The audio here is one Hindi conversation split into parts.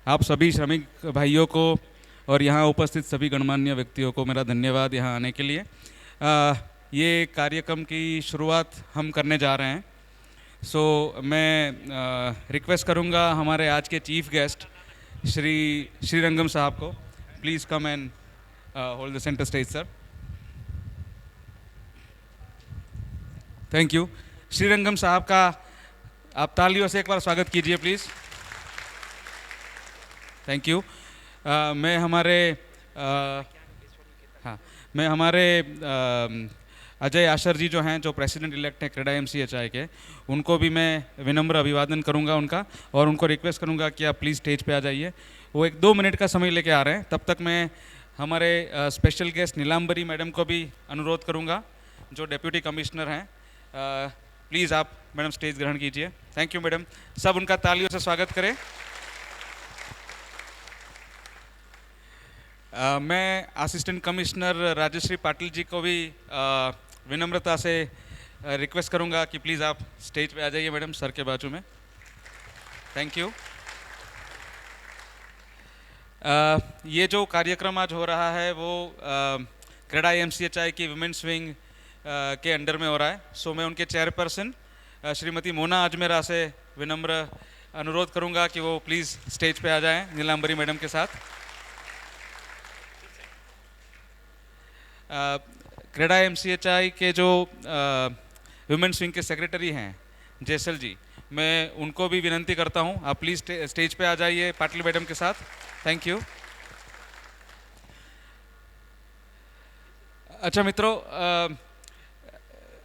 आप सभी श्रमिक भाइयों को और यहाँ उपस्थित सभी गणमान्य व्यक्तियों को मेरा धन्यवाद यहाँ आने के लिए। ये कार्यक्रम की शुरुआत हम करने जा रहे हैं। मैं रिक्वेस्ट करूँगा हमारे आज के चीफ गेस्ट श्री श्रीरंगम साहब को, please come and hold the centre stage sir. Thank you. Srirangam साहब का आप तालियों से एक बार स्वागत कीजिए प्लीज़। Thank you. मैं हमारे अजय आशर जी जो हैं, जो प्रेसिडेंट इलेक्ट हैं क्रेडा एमसीएचआई के, उनको भी मैं विनम्र अभिवादन करूंगा उनका, और उनको रिक्वेस्ट करूंगा कि आप प्लीज़ स्टेज पे आ जाइए। वो 1-2 मिनट का समय लेके आ रहे हैं। तब तक मैं हमारे स्पेशल गेस्ट नीलांबरी मैडम को भी अनुरोध करूंगा, जो डेप्यूटी कमिश्नर हैं। प्लीज़ आप मैडम स्टेज ग्रहण कीजिए। Thank you madam. सब उनका तालियों से स्वागत करें। मैं असिस्टेंट कमिश्नर राजश्री पाटिल जी को भी विनम्रता से रिक्वेस्ट करूंगा कि प्लीज़ आप स्टेज पे आ जाइए मैडम, सर के बाजू में। Thank you. ये जो कार्यक्रम आज हो रहा है वो क्रेडा एमसीएचआई की वुमेन्स विंग के अंडर में हो रहा है। सो मैं उनके चेयरपर्सन श्रीमती मोना अजमेरा से विनम्र अनुरोध करूंगा कि वो प्लीज़ स्टेज पे आ जाएं नीलांबरी मैडम के साथ। क्रेडा एमसीएचआई के जो वुमेन्स विंग के सेक्रेटरी हैं जैसल जी, मैं उनको भी विनंती करता हूं आप प्लीज़ स्टेज पे आ जाइए पाटिल मैडम के साथ। Thank you. अच्छा मित्रों,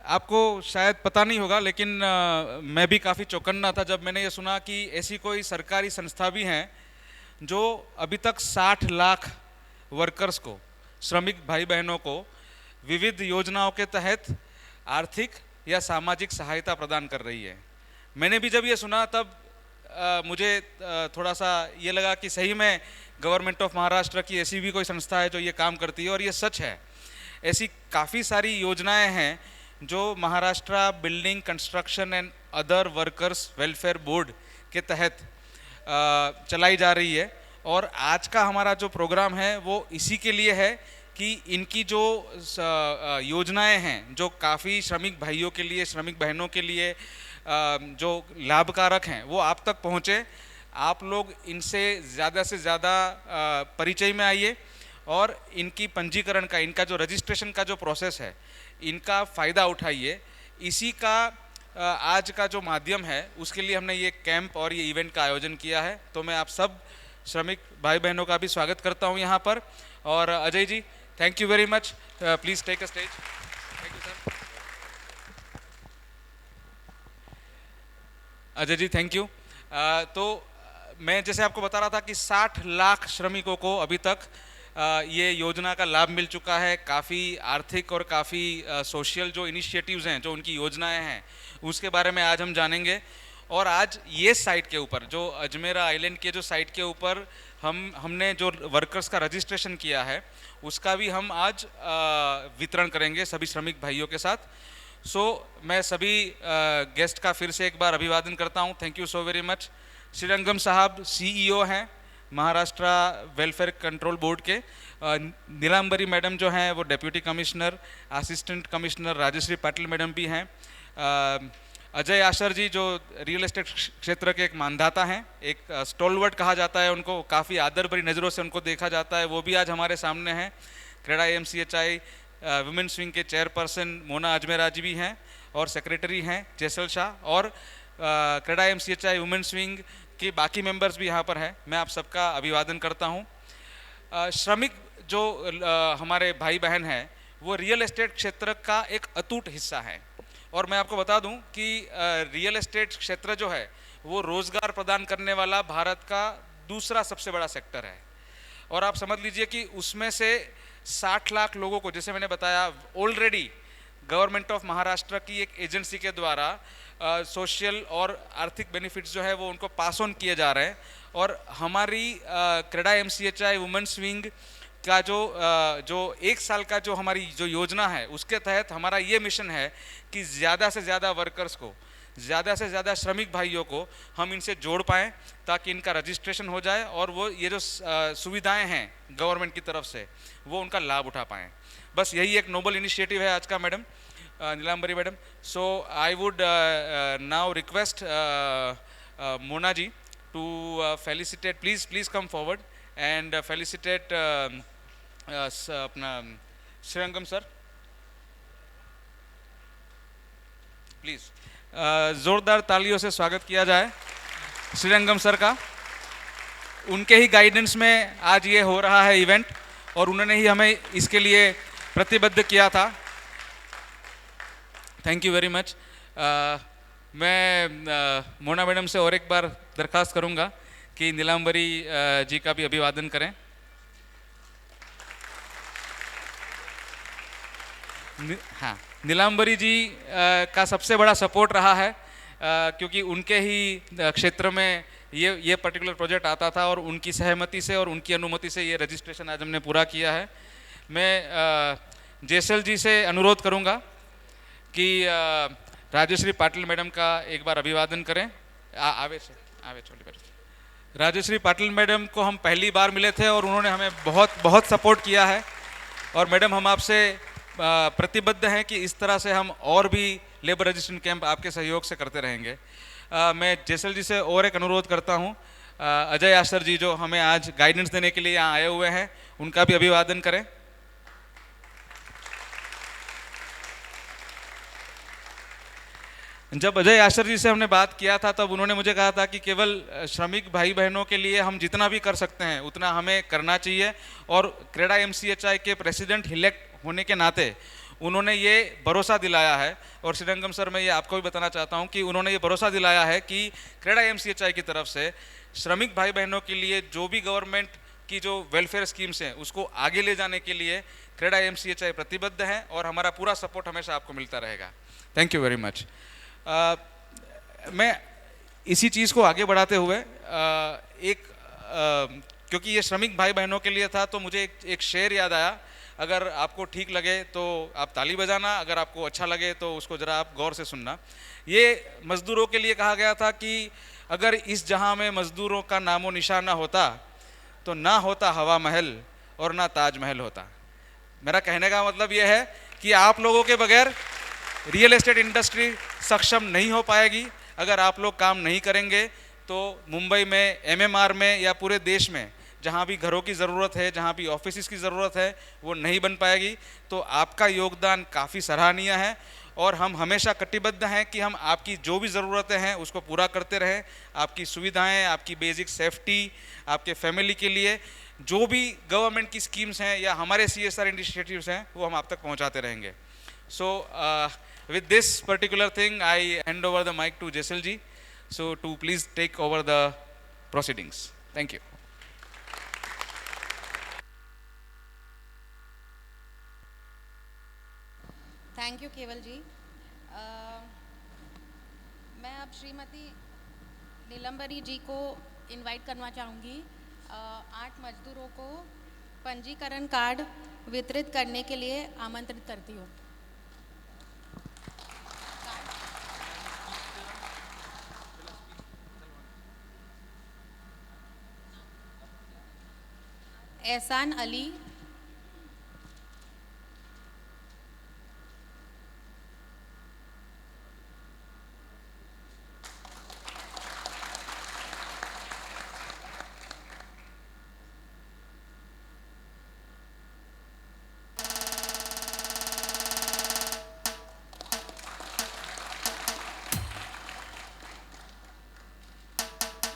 आपको शायद पता नहीं होगा, लेकिन मैं भी काफ़ी चौकन्ना था जब मैंने ये सुना कि ऐसी कोई सरकारी संस्था भी हैं जो अभी तक 60 लाख वर्कर्स को, श्रमिक भाई बहनों को विविध योजनाओं के तहत आर्थिक या सामाजिक सहायता प्रदान कर रही है। मैंने भी जब ये सुना तब मुझे थोड़ा सा ये लगा कि सही में गवर्नमेंट ऑफ महाराष्ट्र की ऐसी भी कोई संस्था है जो ये काम करती है, और ये सच है। ऐसी काफ़ी सारी योजनाएं हैं जो Maharashtra building construction and other workers welfare board के तहत चलाई जा रही है। और आज का हमारा जो प्रोग्राम है वो इसी के लिए है कि इनकी जो योजनाएं हैं जो काफ़ी श्रमिक भाइयों के लिए, श्रमिक बहनों के लिए जो लाभकारक हैं, वो आप तक पहुँचे। आप लोग इनसे ज़्यादा से ज़्यादा परिचय में आइए और इनकी पंजीकरण का, इनका जो रजिस्ट्रेशन का जो प्रोसेस है, इनका फ़ायदा उठाइए। इसी का आज का जो माध्यम है उसके लिए हमने ये कैंप और ये इवेंट का आयोजन किया है। तो मैं आप सब श्रमिक भाई बहनों का भी स्वागत करता हूं यहाँ पर। और Ajay ji, thank you very much. Please take a stage. Thank you sir. Ajay ji thank you. तो मैं जैसे आपको बता रहा था कि 60 लाख श्रमिकों को अभी तक ये योजना का लाभ मिल चुका है। काफ़ी आर्थिक और काफ़ी सोशल जो इनिशिएटिव्स हैं, जो उनकी योजनाएं हैं, उसके बारे में आज हम जानेंगे। और आज ये साइट के ऊपर, जो अजमेरा आइलैंड के जो साइट के ऊपर हमने जो वर्कर्स का रजिस्ट्रेशन किया है, उसका भी हम आज वितरण करेंगे सभी श्रमिक भाइयों के साथ। मैं सभी गेस्ट का फिर से एक बार अभिवादन करता हूँ। Thank you so very much. Srirangam साहब सीईओ हैं महाराष्ट्र वेलफेयर कंट्रोल बोर्ड के। नीलांबरी मैडम जो हैं वो deputy commissioner, assistant commissioner Rajshree Patil madam भी हैं। अजय आशर जी जो रियल एस्टेट क्षेत्र के एक मानधाता हैं, एक स्टॉलवर्ट कहा जाता है उनको, काफ़ी आदर भरी नज़रों से उनको देखा जाता है, वो भी आज हमारे सामने हैं। क्रेडा एमसीएचआई वुमेन्स विंग के चेयरपर्सन मोना अजमेरा जी भी हैं, और सेक्रेटरी हैं जैसल शाह, और क्रेडा एमसीएचआई वुमेन्स विंग के बाकी मेंबर्स भी यहाँ पर हैं। मैं आप सबका अभिवादन करता हूँ। श्रमिक जो हमारे भाई बहन हैं वो रियल एस्टेट क्षेत्र का एक अटूट हिस्सा है। और मैं आपको बता दूं कि रियल एस्टेट क्षेत्र जो है वो रोज़गार प्रदान करने वाला भारत का दूसरा सबसे बड़ा सेक्टर है। और आप समझ लीजिए कि उसमें से 60 लाख लोगों को, जैसे मैंने बताया, ऑलरेडी गवर्नमेंट ऑफ महाराष्ट्र की एक एजेंसी के द्वारा सोशल और आर्थिक बेनिफिट्स जो है वो उनको पास ऑन किए जा रहे हैं। और हमारी क्रेडा एमसीएचआई वुमेन्स विंग का जो 1 साल का जो हमारी जो योजना है, उसके तहत हमारा ये मिशन है कि ज़्यादा से ज़्यादा वर्कर्स को ज़्यादा से ज़्यादा श्रमिक भाइयों को हम इनसे जोड़ पाएँ, ताकि इनका रजिस्ट्रेशन हो जाए और वो ये जो सुविधाएं हैं गवर्नमेंट की तरफ से वो उनका लाभ उठा पाएँ। बस यही एक नोबल इनिशिएटिव है आज का madam, Neelambari madam. So I would now request Mona ji to felicitate, please come forward and felicitate अपना श्रीरंगम सर, प्लीज़ ज़ोरदार तालियों से स्वागत किया जाए श्रीरंगम सर का। उनके ही गाइडेंस में आज ये हो रहा है इवेंट, और उन्होंने ही हमें इसके लिए प्रतिबद्ध किया था। Thank you very much. मैं मोना मैडम से और एक बार दरख्वास्त करूंगा कि नीलांबरी जी का भी अभिवादन करें। हाँ, नीलांबरी जी का सबसे बड़ा सपोर्ट रहा है, क्योंकि उनके ही क्षेत्र में ये पर्टिकुलर प्रोजेक्ट आता था, और उनकी सहमति से और उनकी अनुमति से ये रजिस्ट्रेशन आज हमने पूरा किया है। मैं जयसल जी से अनुरोध करूंगा कि राजश्री पाटिल मैडम का एक बार अभिवादन करें। आवे छोटी बात। राजश्री पाटिल मैडम को हम पहली बार मिले थे और उन्होंने हमें बहुत सपोर्ट किया है, और मैडम हम आपसे प्रतिबद्ध हैं कि इस तरह से हम और भी लेबर रजिस्ट्रेशन कैंप आपके सहयोग से करते रहेंगे। मैं जयसल जी से और एक अनुरोध करता हूं, अजय आशर जी जो हमें आज गाइडेंस देने के लिए यहाँ आए हुए हैं, उनका भी अभिवादन करें। जब अजय आशर जी से हमने बात किया था तब उन्होंने मुझे कहा था कि केवल श्रमिक भाई बहनों के लिए हम जितना भी कर सकते हैं उतना हमें करना चाहिए, और क्रेडा एमसीएचआई के प्रेसिडेंट इलेक्ट होने के नाते उन्होंने ये भरोसा दिलाया है। और श्रीरंगम सर, मैं ये आपको भी बताना चाहता हूँ कि उन्होंने ये भरोसा दिलाया है कि क्रेडा एमसीएचआई की तरफ से श्रमिक भाई बहनों के लिए जो भी गवर्नमेंट की जो वेलफेयर स्कीम्स हैं उसको आगे ले जाने के लिए क्रेडा एमसीएचआई प्रतिबद्ध है, और हमारा पूरा सपोर्ट हमेशा आपको मिलता रहेगा। Thank you very much. मैं इसी चीज़ को आगे बढ़ाते हुए क्योंकि ये श्रमिक भाई बहनों के लिए था, तो मुझे एक शेर याद आया। अगर आपको ठीक लगे तो आप ताली बजाना, अगर आपको अच्छा लगे तो उसको ज़रा आप गौर से सुनना। ये मज़दूरों के लिए कहा गया था कि अगर इस जहां में मज़दूरों का नामो निशान ना होता तो ना होता हवा महल और ना ताजमहल होता। मेरा कहने का मतलब ये है कि आप लोगों के बगैर रियल एस्टेट इंडस्ट्री सक्षम नहीं हो पाएगी। अगर आप लोग काम नहीं करेंगे तो मुंबई में, एमएमआर में, या पूरे देश में जहाँ भी घरों की ज़रूरत है, जहाँ भी ऑफिस की ज़रूरत है, वो नहीं बन पाएगी। तो आपका योगदान काफ़ी सराहनीय है, और हम हमेशा कटिबद्ध हैं कि हम आपकी जो भी ज़रूरतें हैं उसको पूरा करते रहें। आपकी सुविधाएं, आपकी बेसिक सेफ्टी, आपके फैमिली के लिए जो भी गवर्नमेंट की स्कीम्स हैं या हमारे CSR इनिशिएटिव्स हैं वो हम आप तक पहुँचाते रहेंगे। So with this particular thing, I hand over the mic to Jaisal ji, so to please take over the proceedings. Thank you. Thank you केवल जी। मैं अब श्रीमती नीलंबरी जी को इनवाइट करना चाहूँगी। 8 मजदूरों को पंजीकरण कार्ड वितरित करने के लिए आमंत्रित करती हूँ। एहसान अली,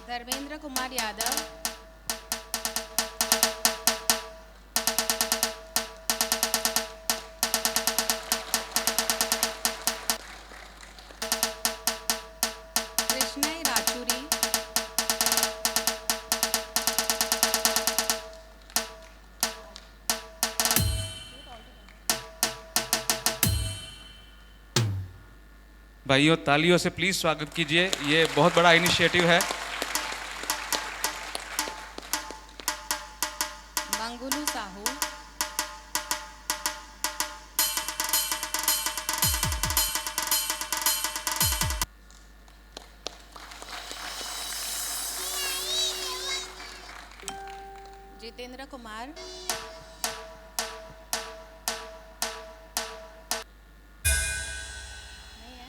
धर्मेंद्र कुमार यादव, कृष्णय राचूरी, भाइयों, तालियों से प्लीज़ स्वागत कीजिए, ये बहुत बड़ा इनिशिएटिव है। मंगुलू साहू, जितेंद्र कुमार, नहीं है,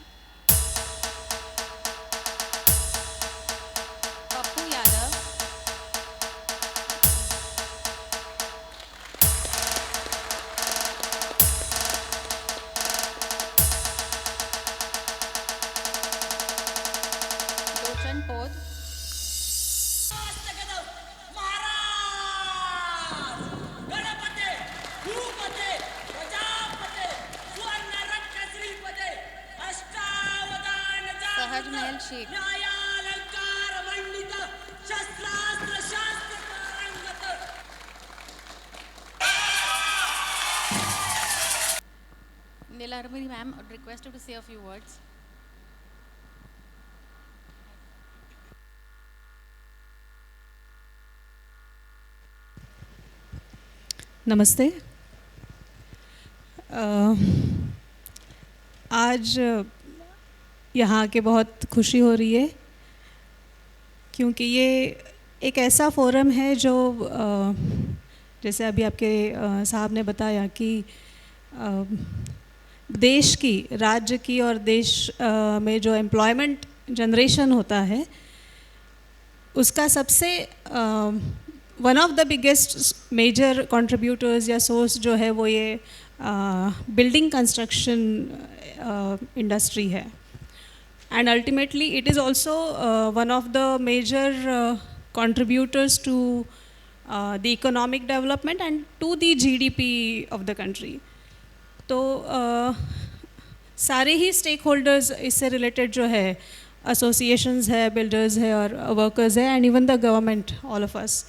पप्पू यादव, लोचन पोद, गणपते भूपते प्रजापते सुवर्णरत्न श्रीपते अष्टावधान सहज महल शेख, न्यायालंकार मंडित शस्त्रास्त्र शास्त्र पारंगत Nilarmari ma'am, requested to say a few words. नमस्ते। आज यहाँ के बहुत खुशी हो रही है क्योंकि ये एक ऐसा फोरम है जो जैसे अभी आपके साहब ने बताया कि देश की, राज्य की और देश में जो एम्प्लॉयमेंट जनरेशन होता है उसका सबसे one of the biggest major contributors या सोर्स जो है वो ये बिल्डिंग कंस्ट्रक्शन इंडस्ट्री है and ultimately it is also one of the major contributors to the economic development and to the GDP of the country. तो सारे ही स्टेक होल्डर्स इससे रिलेटेड जो है, एसोसिएशंस है, बिल्डर्स है और वर्कर्स है and even the government, all of us,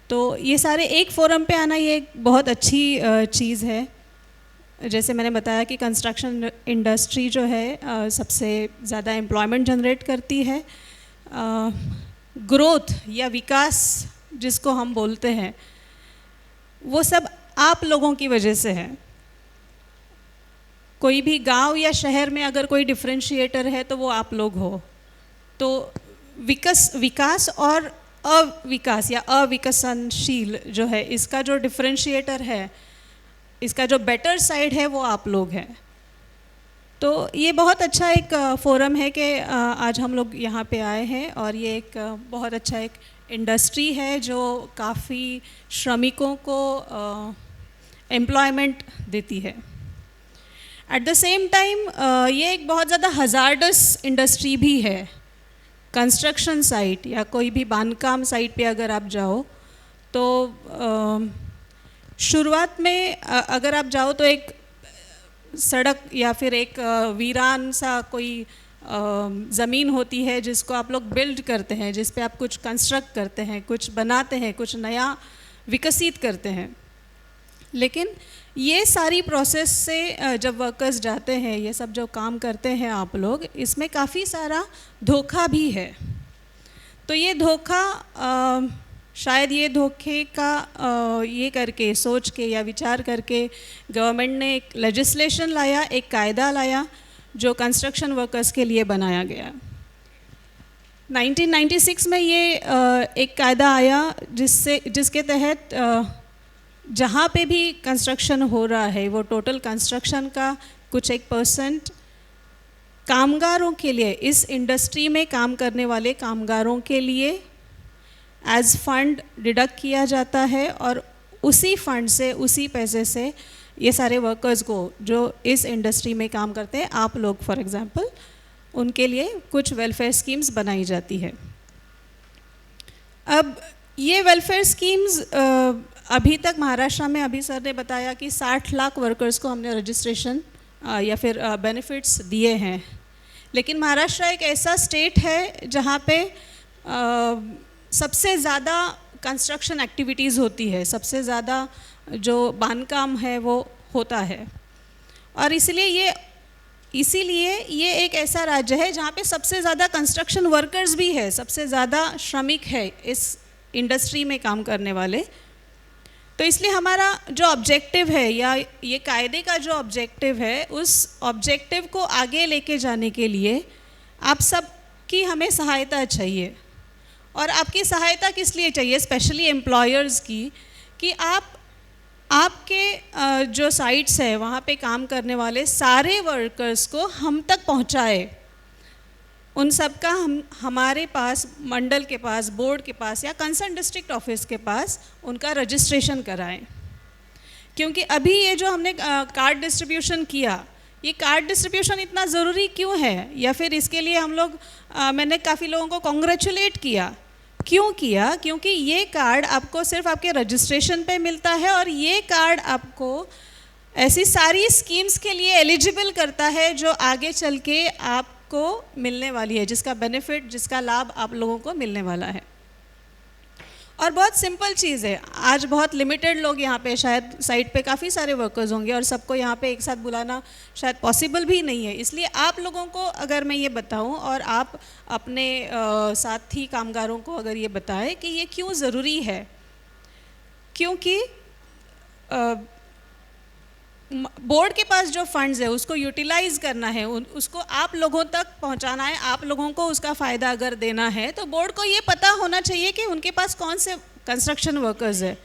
तो ये सारे एक फोरम पे आना ये एक बहुत अच्छी चीज़ है। जैसे मैंने बताया कि कंस्ट्रक्शन इंडस्ट्री जो है सबसे ज़्यादा एम्प्लॉयमेंट जनरेट करती है। ग्रोथ या विकास जिसको हम बोलते हैं वो सब आप लोगों की वजह से है। कोई भी गांव या शहर में अगर कोई डिफरेंशिएटर है तो वो आप लोग हो। तो विकास और अविकास या अविकसनशील जो है, इसका जो डिफरेंशिएटर है, इसका जो बेटर साइड है वो आप लोग हैं। तो ये बहुत अच्छा एक फोरम है कि आज हम लोग यहाँ पे आए हैं और ये एक बहुत अच्छा एक इंडस्ट्री है जो काफ़ी श्रमिकों को एम्प्लॉयमेंट देती है। एट द सेम टाइम ये एक बहुत ज़्यादा हज़ार्डस इंडस्ट्री भी है। कंस्ट्रक्शन साइट या कोई भी बांधकाम साइट पे अगर आप जाओ तो शुरुआत में अगर आप जाओ तो एक सड़क या फिर एक वीरान सा कोई ज़मीन होती है जिसको आप लोग बिल्ड करते हैं, जिस पे आप कुछ कंस्ट्रक्ट करते हैं, कुछ बनाते हैं, कुछ नया विकसित करते हैं। लेकिन ये सारी प्रोसेस से जब वर्कर्स जाते हैं, ये सब जो काम करते हैं आप लोग, इसमें काफ़ी सारा धोखा भी है। तो ये धोखा शायद ये धोखे का ये करके, सोच के या विचार करके गवर्नमेंट ने एक लेजिस्लेशन लाया, एक कायदा लाया जो कंस्ट्रक्शन वर्कर्स के लिए बनाया गया। 1996 में ये एक कायदा आया जिसके तहत जहाँ पे भी कंस्ट्रक्शन हो रहा है वो टोटल कंस्ट्रक्शन का कुछ 1% कामगारों के लिए, इस इंडस्ट्री में काम करने वाले कामगारों के लिए एज फंड डिडक्ट किया जाता है और उसी फंड से, उसी पैसे से ये सारे वर्कर्स को जो इस इंडस्ट्री में काम करते हैं, आप लोग फॉर एग्जांपल, उनके लिए कुछ वेलफेयर स्कीम्स बनाई जाती है। अब ये वेलफेयर स्कीम्स अभी तक महाराष्ट्र में, अभी सर ने बताया कि 60 लाख वर्कर्स को हमने रजिस्ट्रेशन या फिर बेनिफिट्स दिए हैं। लेकिन महाराष्ट्र एक ऐसा स्टेट है जहाँ पे सबसे ज़्यादा कंस्ट्रक्शन एक्टिविटीज़ होती है, सबसे ज़्यादा जो बांधकाम है वो होता है और इसीलिए ये एक ऐसा राज्य है जहाँ पे सबसे ज़्यादा कंस्ट्रक्शन वर्कर्स भी है, सबसे ज़्यादा श्रमिक है इस इंडस्ट्री में काम करने वाले। तो इसलिए हमारा जो ऑब्जेक्टिव है या ये कायदे का जो ऑब्जेक्टिव है, उस ऑब्जेक्टिव को आगे लेके जाने के लिए आप सब की हमें सहायता चाहिए और आपकी सहायता किस लिए चाहिए, स्पेशली एम्प्लॉयर्स की, कि आपके जो साइट्स है वहाँ पे काम करने वाले सारे वर्कर्स को हम तक पहुँचाए, उन सब का हमारे पास, मंडल के पास, बोर्ड के पास या कंसर्न डिस्ट्रिक्ट ऑफिस के पास उनका रजिस्ट्रेशन कराएं। क्योंकि अभी ये जो हमने कार्ड डिस्ट्रीब्यूशन किया, ये कार्ड डिस्ट्रीब्यूशन इतना ज़रूरी क्यों है, या फिर इसके लिए हम लोग मैंने काफ़ी लोगों को कॉन्ग्रेचुलेट किया। क्यों किया? क्योंकि ये कार्ड आपको सिर्फ आपके रजिस्ट्रेशन पे मिलता है, और ये कार्ड आपको ऐसी सारी स्कीम्स के लिए एलिजिबल करता है जो आगे चल के आपको मिलने वाली है, जिसका बेनिफिट, जिसका लाभ आप लोगों को मिलने वाला है। और बहुत सिंपल चीज़ है, आज बहुत लिमिटेड लोग यहाँ पे, शायद साइट पे काफ़ी सारे वर्कर्स होंगे और सबको यहाँ पे एक साथ बुलाना शायद पॉसिबल भी नहीं है। इसलिए आप लोगों को अगर मैं ये बताऊँ और आप अपने साथी कामगारों को अगर ये बताएं कि ये क्यों ज़रूरी है, क्योंकि बोर्ड के पास जो फंड्स है उसको यूटिलाइज करना है, उसको आप लोगों तक पहुंचाना है, आप लोगों को उसका फ़ायदा अगर देना है तो बोर्ड को ये पता होना चाहिए कि उनके पास कौन से कंस्ट्रक्शन वर्कर्स है।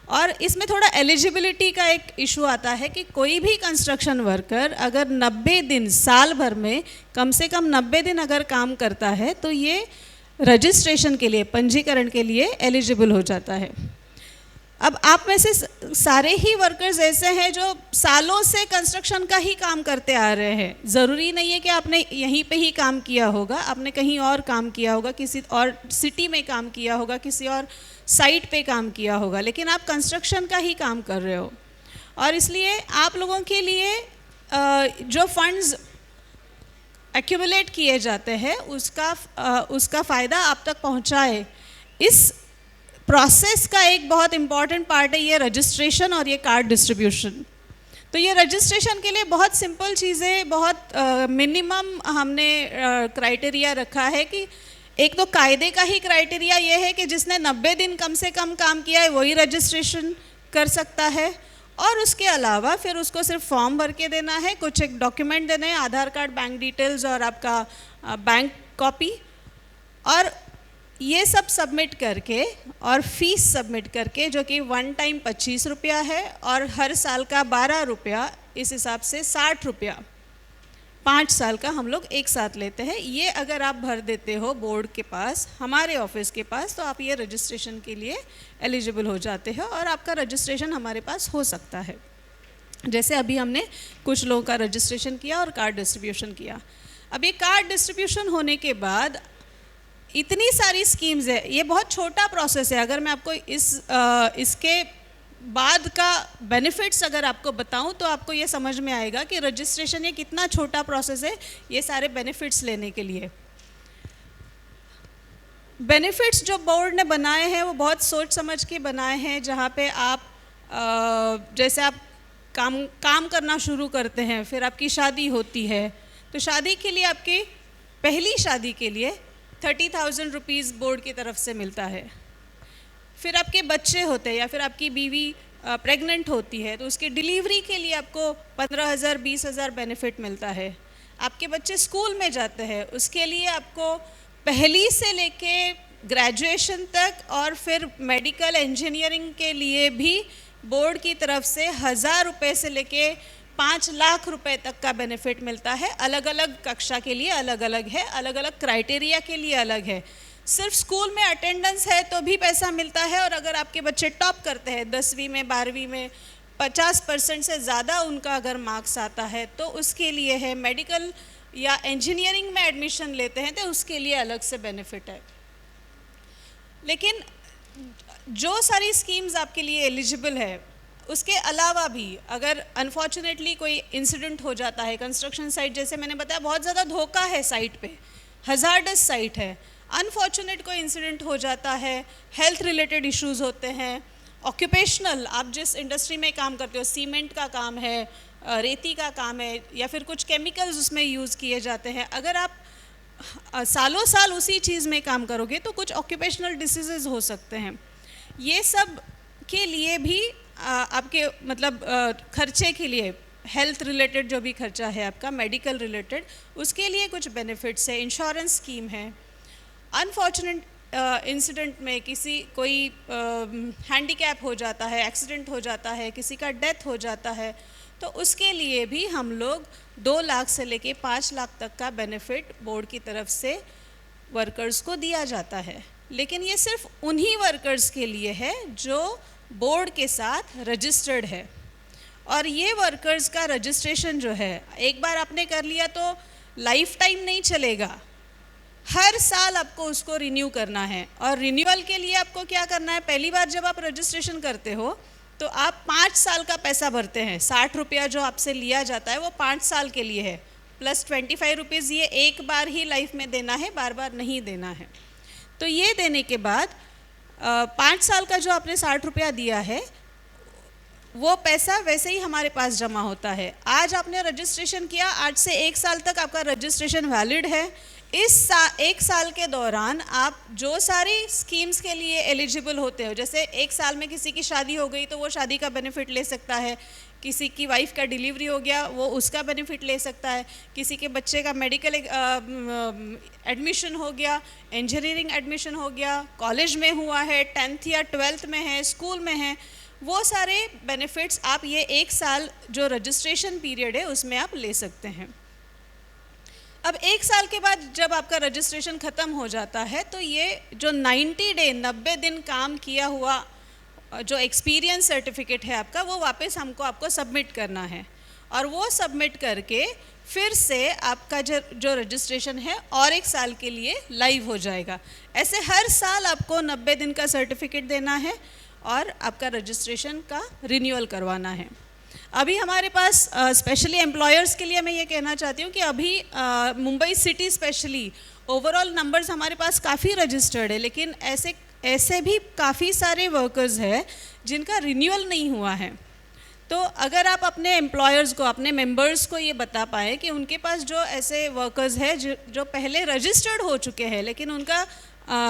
और इसमें थोड़ा एलिजिबिलिटी का एक इशू आता है कि कोई भी कंस्ट्रक्शन वर्कर अगर 90 दिन, साल भर में कम से कम 90 दिन अगर काम करता है तो ये रजिस्ट्रेशन के लिए, पंजीकरण के लिए एलिजिबल हो जाता है। अब आप में से सारे ही वर्कर्स ऐसे हैं जो सालों से कंस्ट्रक्शन का ही काम करते आ रहे हैं। ज़रूरी नहीं है कि आपने यहीं पे ही काम किया होगा, आपने कहीं और काम किया होगा, किसी और सिटी में काम किया होगा, किसी और साइट पे काम किया होगा, लेकिन आप कंस्ट्रक्शन का ही काम कर रहे हो। और इसलिए आप लोगों के लिए जो फंड्स एक्यूमुलेट किए जाते हैं उसका फ़ायदा आप तक पहुँचाए, इस प्रोसेस का एक बहुत इम्पॉर्टेंट पार्ट है ये रजिस्ट्रेशन और ये कार्ड डिस्ट्रीब्यूशन। तो ये रजिस्ट्रेशन के लिए बहुत सिंपल चीज़ें, बहुत मिनिमम हमने क्राइटेरिया रखा है कि एक तो कायदे का ही क्राइटेरिया ये है कि जिसने 90 दिन कम से कम काम किया है वही रजिस्ट्रेशन कर सकता है, और उसके अलावा फिर उसको सिर्फ फॉर्म भर के देना है, कुछ एक डॉक्यूमेंट देने हैं, आधार कार्ड, बैंक डिटेल्स और आपका बैंक कॉपी, और ये सब सबमिट करके और फीस सबमिट करके, जो कि वन टाइम 25 रुपया है और हर साल का 12 रुपया, इस हिसाब से 60 रुपया 5 साल का हम लोग एक साथ लेते हैं। ये अगर आप भर देते हो बोर्ड के पास, हमारे ऑफिस के पास, तो आप ये रजिस्ट्रेशन के लिए एलिजिबल हो जाते हो और आपका रजिस्ट्रेशन हमारे पास हो सकता है। जैसे अभी हमने कुछ लोगों का रजिस्ट्रेशन किया और कार्ड डिस्ट्रीब्यूशन किया। अब ये कार्ड डिस्ट्रीब्यूशन होने के बाद इतनी सारी स्कीम्स है, ये बहुत छोटा प्रोसेस है। अगर मैं आपको इसके बाद का बेनिफिट्स अगर आपको बताऊं तो आपको ये समझ में आएगा कि रजिस्ट्रेशन ये कितना छोटा प्रोसेस है ये सारे बेनिफिट्स लेने के लिए। बेनिफिट्स जो बोर्ड ने बनाए हैं वो बहुत सोच समझ के बनाए हैं, जहाँ पे आप जैसे आप काम करना शुरू करते हैं, फिर आपकी शादी होती है, तो शादी के लिए, आपकी पहली शादी के लिए 30,000 रुपीज़ बोर्ड की तरफ से मिलता है। फिर आपके बच्चे होते हैं या फिर आपकी बीवी प्रेग्नेंट होती है तो उसकी डिलीवरी के लिए आपको 15,000 20,000 बेनिफिट मिलता है। आपके बच्चे स्कूल में जाते हैं उसके लिए आपको पहली से लेके ग्रेजुएशन तक और फिर मेडिकल इंजीनियरिंग के लिए भी बोर्ड की तरफ से 1,000 रुपये से लेके 5 लाख रुपए तक का बेनिफिट मिलता है। अलग अलग कक्षा के लिए अलग अलग है, अलग अलग क्राइटेरिया के लिए अलग है। सिर्फ स्कूल में अटेंडेंस है तो भी पैसा मिलता है, और अगर आपके बच्चे टॉप करते हैं 10वीं में 12वीं में 50% से ज़्यादा उनका अगर मार्क्स आता है तो उसके लिए है। मेडिकल या इंजीनियरिंग में एडमिशन लेते हैं तो उसके लिए अलग से बेनिफिट है। लेकिन जो सारी स्कीम्स आपके लिए एलिजिबल है उसके अलावा भी अगर अनफॉर्चुनेटली कोई इंसिडेंट हो जाता है, कंस्ट्रक्शन साइट जैसे मैंने बताया बहुत ज़्यादा धोखा है साइट पे, हज़ार्डस साइट है, अनफॉर्चुनेट कोई इंसिडेंट हो जाता है, हेल्थ रिलेटेड इश्यूज़ होते हैं, ऑक्यूपेशनल, आप जिस इंडस्ट्री में काम करते हो, सीमेंट का काम है, रेती का काम है या फिर कुछ केमिकल्स उसमें यूज़ किए जाते हैं, अगर आप सालों साल उसी चीज़ में काम करोगे तो कुछ ऑक्यूपेशनल डिसीज़ेज़ हो सकते हैं। ये सब के लिए भी आपके मतलब खर्चे के लिए, हेल्थ रिलेटेड जो भी खर्चा है आपका, मेडिकल रिलेटेड, उसके लिए कुछ बेनिफिट्स है, इंश्योरेंस स्कीम है। अनफॉर्चुनेट इंसिडेंट में किसी कोई हैंडीकैप हो जाता है, एक्सीडेंट हो जाता है, किसी का डेथ हो जाता है, तो उसके लिए भी हम लोग 2 लाख से लेके 5 लाख तक का बेनिफिट बोर्ड की तरफ से वर्कर्स को दिया जाता है। लेकिन ये सिर्फ उन्हीं वर्कर्स के लिए है जो बोर्ड के साथ रजिस्टर्ड है। और ये वर्कर्स का रजिस्ट्रेशन जो है, एक बार आपने कर लिया तो लाइफ टाइम नहीं चलेगा, हर साल आपको उसको रिन्यू करना है। और रिन्यूअल के लिए आपको क्या करना है, पहली बार जब आप रजिस्ट्रेशन करते हो तो आप 5 साल का पैसा भरते हैं। 60 रुपया जो आपसे लिया जाता है वो 5 साल के लिए है, प्लस 25 रुपीज़ ये एक बार ही लाइफ में देना है, बार बार नहीं देना है। तो ये देने के बाद 5 साल का जो आपने 60 रुपया दिया है वो पैसा वैसे ही हमारे पास जमा होता है। आज आपने रजिस्ट्रेशन किया, आज से 1 साल तक आपका रजिस्ट्रेशन वैलिड है। इस 1 साल के दौरान आप जो सारी स्कीम्स के लिए एलिजिबल होते हो, जैसे 1 साल में किसी की शादी हो गई तो वो शादी का बेनिफिट ले सकता है, किसी की वाइफ का डिलीवरी हो गया वो उसका बेनिफिट ले सकता है, किसी के बच्चे का मेडिकल एडमिशन हो गया, इंजीनियरिंग एडमिशन हो गया, कॉलेज में हुआ है, 10th या 12th में है, स्कूल में है, वो सारे बेनिफिट्स आप ये 1 साल जो रजिस्ट्रेशन पीरियड है उसमें आप ले सकते हैं। अब 1 साल के बाद जब आपका रजिस्ट्रेशन ख़त्म हो जाता है तो ये जो 90 दिन काम किया हुआ जो एक्सपीरियंस सर्टिफिकेट है आपका, वो वापस आपको सबमिट करना है। और वो सबमिट करके फिर से आपका जो रजिस्ट्रेशन है और 1 साल के लिए लाइव हो जाएगा। ऐसे हर साल आपको 90 दिन का सर्टिफिकेट देना है और आपका रजिस्ट्रेशन का रिन्यूअल करवाना है। अभी हमारे पास स्पेशली एम्प्लॉयर्स के लिए मैं ये कहना चाहती हूँ कि अभी Mumbai city specially overall numbers हमारे पास काफ़ी रजिस्टर्ड है, लेकिन ऐसे भी काफ़ी सारे वर्कर्स हैं जिनका रिन्यूअल नहीं हुआ है। तो अगर आप अपने एम्प्लॉयर्स को, अपने मेंबर्स को ये बता पाएँ कि उनके पास जो ऐसे वर्कर्स हैं जो पहले रजिस्टर्ड हो चुके हैं लेकिन उनका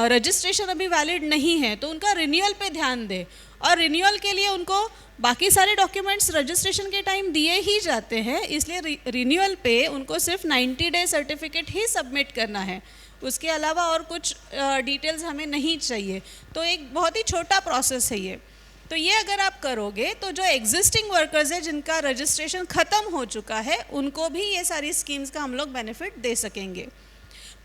रजिस्ट्रेशन अभी वैलिड नहीं है, तो उनका रिन्यूअल पे ध्यान दें। और रिन्यूअल के लिए उनको बाकी सारे डॉक्यूमेंट्स रजिस्ट्रेशन के टाइम दिए ही जाते हैं, इसलिए रिन्यूअल पे उनको सिर्फ 90 डे सर्टिफिकेट ही सबमिट करना है, उसके अलावा और कुछ डिटेल्स हमें नहीं चाहिए। तो एक बहुत ही छोटा प्रोसेस है ये। तो ये अगर आप करोगे तो जो एग्जिस्टिंग वर्कर्स हैं जिनका रजिस्ट्रेशन ख़त्म हो चुका है उनको भी ये सारी स्कीम्स का हम लोग बेनिफिट दे सकेंगे।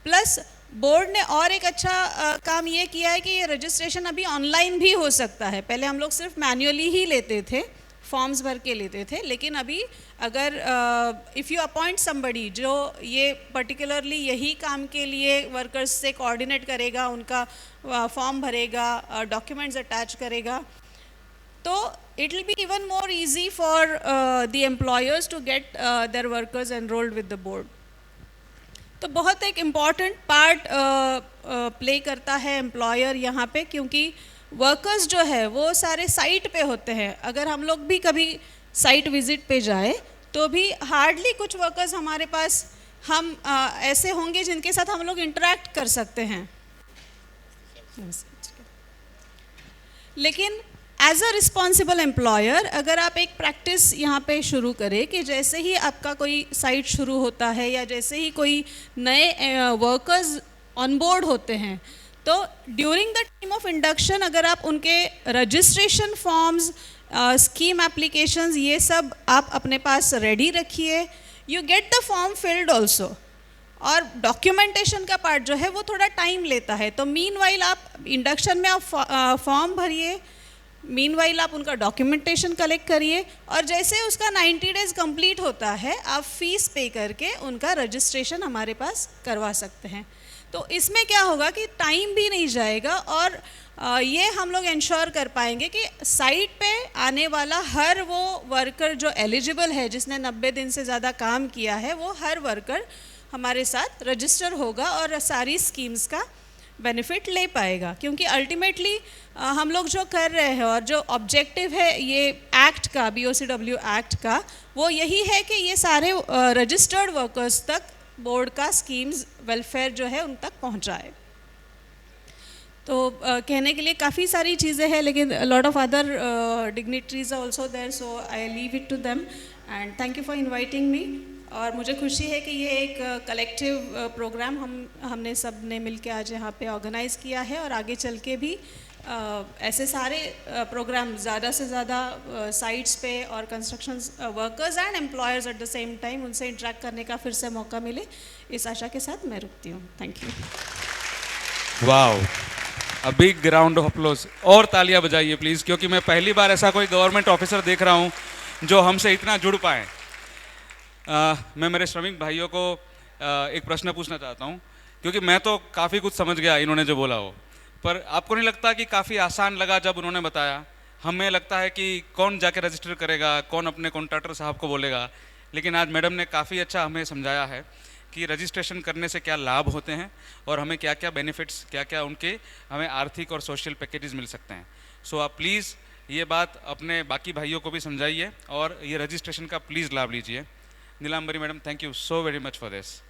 प्लस बोर्ड ने और एक अच्छा काम ये किया है कि ये रजिस्ट्रेशन अभी ऑनलाइन भी हो सकता है। पहले हम लोग सिर्फ मैन्युअली ही लेते थे, फॉर्म्स भर के लेते थे, लेकिन अभी अगर इफ़ यू अपॉइंट समबडी जो ये पर्टिकुलरली यही काम के लिए वर्कर्स से कोऑर्डिनेट करेगा, उनका फॉर्म भरेगा, डॉक्यूमेंट्स अटैच करेगा, तो it will be even more easy for the employers to get their workers enrolled with the board. तो बहुत एक इम्पॉर्टेंट पार्ट प्ले करता है एम्प्लॉयर यहाँ पे, क्योंकि वर्कर्स जो है वो सारे साइट पे होते हैं। अगर हम लोग भी कभी साइट विज़िट पे जाए तो भी हार्डली कुछ वर्कर्स हमारे पास हम ऐसे होंगे जिनके साथ हम लोग इंटरेक्ट कर सकते हैं। लेकिन एज अ रिस्पॉन्सिबल एम्प्लॉयर अगर आप एक प्रैक्टिस यहाँ पे शुरू करें कि जैसे ही आपका कोई साइट शुरू होता है या जैसे ही कोई नए वर्कर्स ऑन बोर्ड होते हैं, तो during the time of induction अगर आप उनके रजिस्ट्रेशन फॉर्म्स, स्कीम एप्लीकेशंस, ये सब आप अपने पास रेडी रखिए। You get the form field also. और डॉक्यूमेंटेशन का पार्ट जो है वो थोड़ा टाइम लेता है, तो मीनवाइल आप इंडक्शन में आप फॉर्म भरिए, मीनवाइल आप उनका डॉक्यूमेंटेशन कलेक्ट करिए, और जैसे उसका 90 डेज़ कंप्लीट होता है आप फीस पे करके उनका रजिस्ट्रेशन हमारे पास करवा सकते हैं। तो इसमें क्या होगा कि टाइम भी नहीं जाएगा और ये हम लोग इंश्योर कर पाएंगे कि साइट पे आने वाला हर वो वर्कर जो एलिजिबल है, जिसने 90 दिन से ज़्यादा काम किया है, वो हर वर्कर हमारे साथ रजिस्टर होगा और सारी स्कीम्स का बेनिफिट ले पाएगा। क्योंकि अल्टीमेटली हम लोग जो कर रहे हैं और जो ऑब्जेक्टिव है ये एक्ट का, BOCW एक्ट का, वो यही है कि ये सारे रजिस्टर्ड वर्कर्स तक बोर्ड का स्कीम्स वेलफेयर जो है उन तक पहुंचाए। तो कहने के लिए काफ़ी सारी चीज़ें हैं, लेकिन lot of other dignitaries are also there, so I leave it to them and thank you for inviting me. और मुझे खुशी है कि ये एक कलेक्टिव प्रोग्राम हमने सब ने मिलके आज यहाँ पे ऑर्गेनाइज़ किया है, और आगे चल के भी ऐसे सारे प्रोग्राम ज़्यादा से ज़्यादा साइट्स पे और construction workers and employers at the same time उनसे इंटरेक्ट करने का फिर से मौका मिले, इस आशा के साथ मैं रुकती हूँ। Thank you. Wow, a big round of applause, और तालियां बजाइए प्लीज़, क्योंकि मैं पहली बार ऐसा कोई गवर्नमेंट ऑफिसर देख रहा हूँ जो हमसे इतना जुड़ पाए। मैं मेरे श्रमिक भाइयों को एक प्रश्न पूछना चाहता हूँ, क्योंकि मैं तो काफ़ी कुछ समझ गया इन्होंने जो बोला हो, पर आपको नहीं लगता कि काफ़ी आसान लगा जब उन्होंने बताया? हमें लगता है कि कौन जाके रजिस्टर करेगा, कौन अपने कॉन्ट्रैक्टर साहब को बोलेगा, लेकिन आज मैडम ने काफ़ी अच्छा हमें समझाया है कि रजिस्ट्रेशन करने से क्या लाभ होते हैं और हमें क्या क्या बेनिफिट्स, क्या क्या उनके हमें आर्थिक और सोशल पैकेजेस मिल सकते हैं। सो आप प्लीज़ ये बात अपने बाकी भाइयों को भी समझाइए और ये रजिस्ट्रेशन का प्लीज़ लाभ लीजिए। Neelambari madam, thank you so very much for this.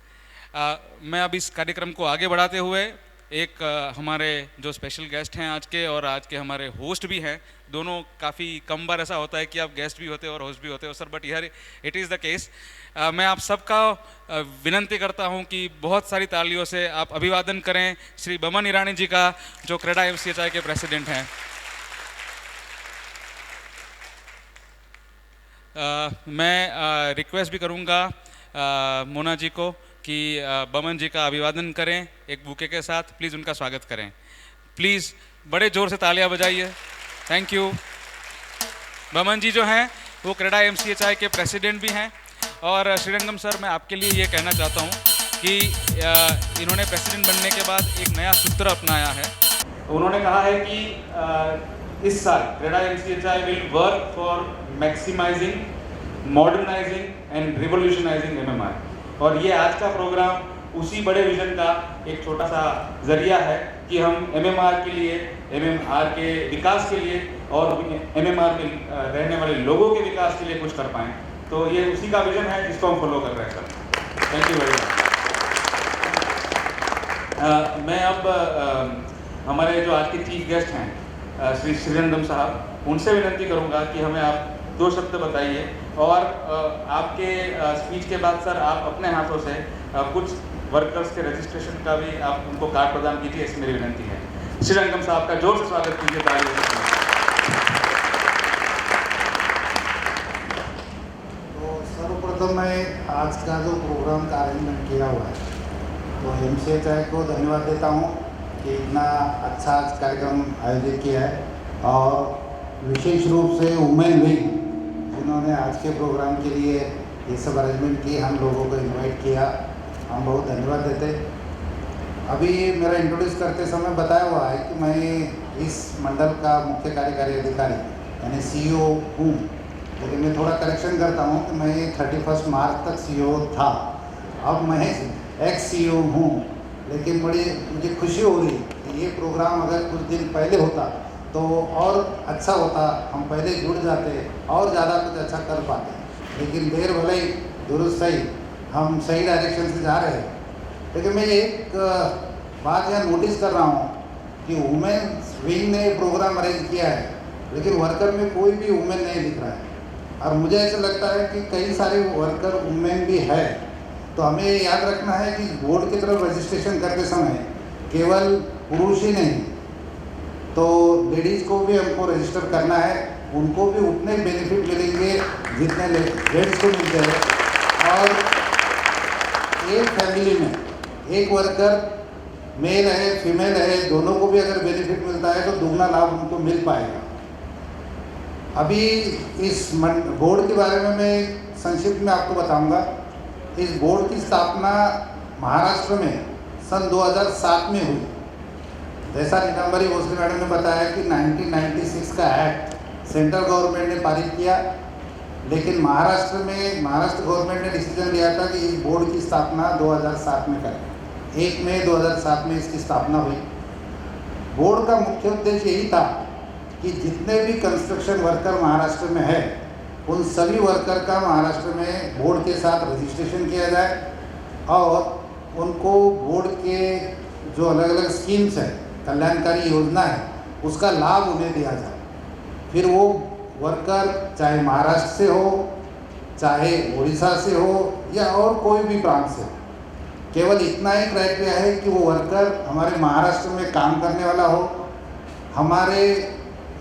मैं अब इस कार्यक्रम को आगे बढ़ाते हुए एक हमारे जो स्पेशल गेस्ट हैं आज के, और आज के हमारे होस्ट भी हैं, दोनों काफ़ी कम बार ऐसा होता है कि आप गेस्ट भी होते हो और होस्ट भी होते हो sir, but here it is the case. मैं आप सबका विनंती करता हूं कि बहुत सारी तालियों से आप अभिवादन करें श्री बमन ईरानी जी का, जो क्रेडा एमसीएचआई के प्रेसिडेंट हैं। मैं रिक्वेस्ट भी करूंगा मोना जी को कि बमन जी का अभिवादन करें एक बुके के साथ। प्लीज़ उनका स्वागत करें, प्लीज़ बड़े ज़ोर से तालियां बजाइए। Thank you. बमन जी जो हैं वो क्रेडा एमसीएचआई के प्रेसिडेंट भी हैं। और श्रीरंगम सर, मैं आपके लिए ये कहना चाहता हूँ कि इन्होंने प्रेसिडेंट बनने के बाद एक नया सूत्र अपनाया है। उन्होंने कहा है कि इस साल CREDAI MCHI will work for maximising, modernising and revolutionising MMR. और ये आज का प्रोग्राम उसी बड़े विजन का एक छोटा सा जरिया है कि हम एमएमआर के लिए, एमएमआर के विकास के लिए और एमएमआर में रहने वाले लोगों के विकास के लिए कुछ कर पाएँ। तो ये उसी का विजन है जिसको हम फॉलो कर रहे हैं sir. Thank you very much. मैं अब हमारे जो आज के चीफ गेस्ट हैं श्री श्रीरंगम साहब, उनसे विनती करूंगा कि हमें आप 2 शब्द बताइए, और आपके स्पीच के बाद सर आप अपने हाथों से कुछ वर्कर्स के रजिस्ट्रेशन का भी आप उनको कार्ड प्रदान कीजिए, इसमें मेरी विनती है। श्रीरंगम साहब का जोर से स्वागत कीजिए तालियों से। तो मैं आज का जो प्रोग्राम का अरेंजमेंट किया हुआ है, तो एमसीएचआई को धन्यवाद देता हूँ कि इतना अच्छा आज कार्यक्रम आयोजित किया है, और विशेष रूप से वुमेन विंग जिन्होंने आज के प्रोग्राम के लिए ये सब अरेंजमेंट की, हम लोगों को इनवाइट किया, हम बहुत धन्यवाद देते। अभी मेरा इंट्रोड्यूस करते समय बताया हुआ है कि मैं इस मंडल का मुख्य कार्यकारी अधिकारी यानी सीईओ हूँ, लेकिन मैं थोड़ा करेक्शन करता हूँ कि मैं 31 मार्च तक सीईओ था, अब मैं एक्स सीईओ हूँ। लेकिन बड़ी मुझे खुशी हो रही कि ये प्रोग्राम अगर कुछ दिन पहले होता तो और अच्छा होता, हम पहले जुड़ जाते और ज़्यादा कुछ अच्छा कर पाते, लेकिन देर भले ही दुरुस्त सही, हम सही डायरेक्शन से जा रहे हैं। लेकिन मैं एक बात यहाँ नोटिस कर रहा हूँ कि वुमेन विंग ने प्रोग्राम अरेंज किया है, लेकिन वर्कर में कोई भी वुमेन नहीं दिख रहा है, और मुझे ऐसा लगता है कि कई सारे वर्कर वुमेन भी है। तो हमें याद रखना है कि बोर्ड की तरफ रजिस्ट्रेशन करते समय केवल पुरुष ही नहीं, तो लेडीज़ को भी हमको रजिस्टर करना है, उनको भी उतने बेनिफिट मिलेंगे जितने जेंट्स को मिलते हैं। और एक फैमिली में एक वर्कर मेल है फीमेल है, दोनों को भी अगर बेनिफिट मिलता है तो दुगना लाभ उनको मिल पाएगा। अभी इस बोर्ड के बारे में मैं संक्षिप्त में आपको बताऊंगा। इस बोर्ड की स्थापना महाराष्ट्र में सन 2007 में हुई। जैसा नीलांबरी भोसले मैडम ने बताया कि 1996 का एक्ट सेंट्रल गवर्नमेंट ने पारित किया, लेकिन महाराष्ट्र गवर्नमेंट ने डिसीजन लिया था कि इस बोर्ड की स्थापना 2007 में करें। 1 मई 2007 में इसकी स्थापना हुई। बोर्ड का मुख्य उद्देश्य यही था कि जितने भी कंस्ट्रक्शन वर्कर महाराष्ट्र में है, उन सभी वर्कर का महाराष्ट्र में बोर्ड के साथ रजिस्ट्रेशन किया जाए और उनको बोर्ड के जो अलग अलग स्कीम्स है, कल्याणकारी योजना है, उसका लाभ उन्हें दिया जाए। फिर वो वर्कर चाहे महाराष्ट्र से हो चाहे उड़ीसा से हो या और कोई भी प्रांत से हो। केवल इतना ही क्राइटेरिया है कि वो वर्कर हमारे महाराष्ट्र में काम करने वाला हो, हमारे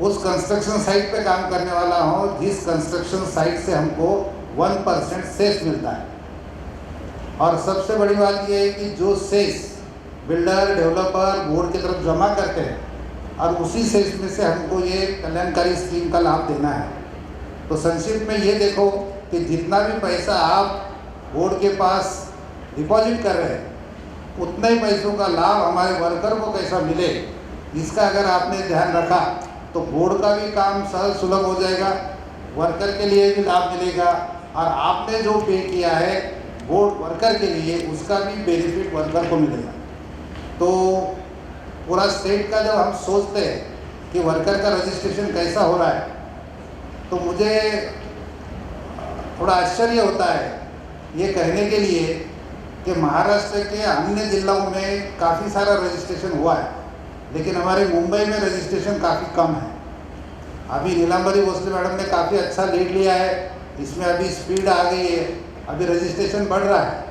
उस कंस्ट्रक्शन साइट पे काम करने वाला हो जिस कंस्ट्रक्शन साइट से हमको 1% सेस मिलता है। और सबसे बड़ी बात यह है कि जो सेस बिल्डर डेवलपर बोर्ड की तरफ जमा करते हैं और उसी सेस में से हमको ये कल्याणकारी स्कीम का लाभ देना है। तो संक्षिप्त में ये देखो कि जितना भी पैसा आप बोर्ड के पास डिपॉजिट कर रहे हैं उतने ही पैसों का लाभ हमारे वर्कर को कैसा मिले, इसका अगर आपने ध्यान रखा तो बोर्ड का भी काम सहज सुलभ हो जाएगा, वर्कर के लिए भी लाभ मिलेगा और आपने जो पे किया है बोर्ड वर्कर के लिए उसका भी बेनिफिट वर्कर को मिलेगा। तो पूरा स्टेट का जब हम सोचते हैं कि वर्कर का रजिस्ट्रेशन कैसा हो रहा है तो मुझे थोड़ा आश्चर्य होता है ये कहने के लिए कि महाराष्ट्र के अन्य जिलों में काफ़ी सारा रजिस्ट्रेशन हुआ है, लेकिन हमारे मुंबई में रजिस्ट्रेशन काफ़ी कम है। अभी नीलांबरी भोसले मैडम ने काफ़ी अच्छा लीड लिया है, इसमें अभी स्पीड आ गई है, अभी रजिस्ट्रेशन बढ़ रहा है।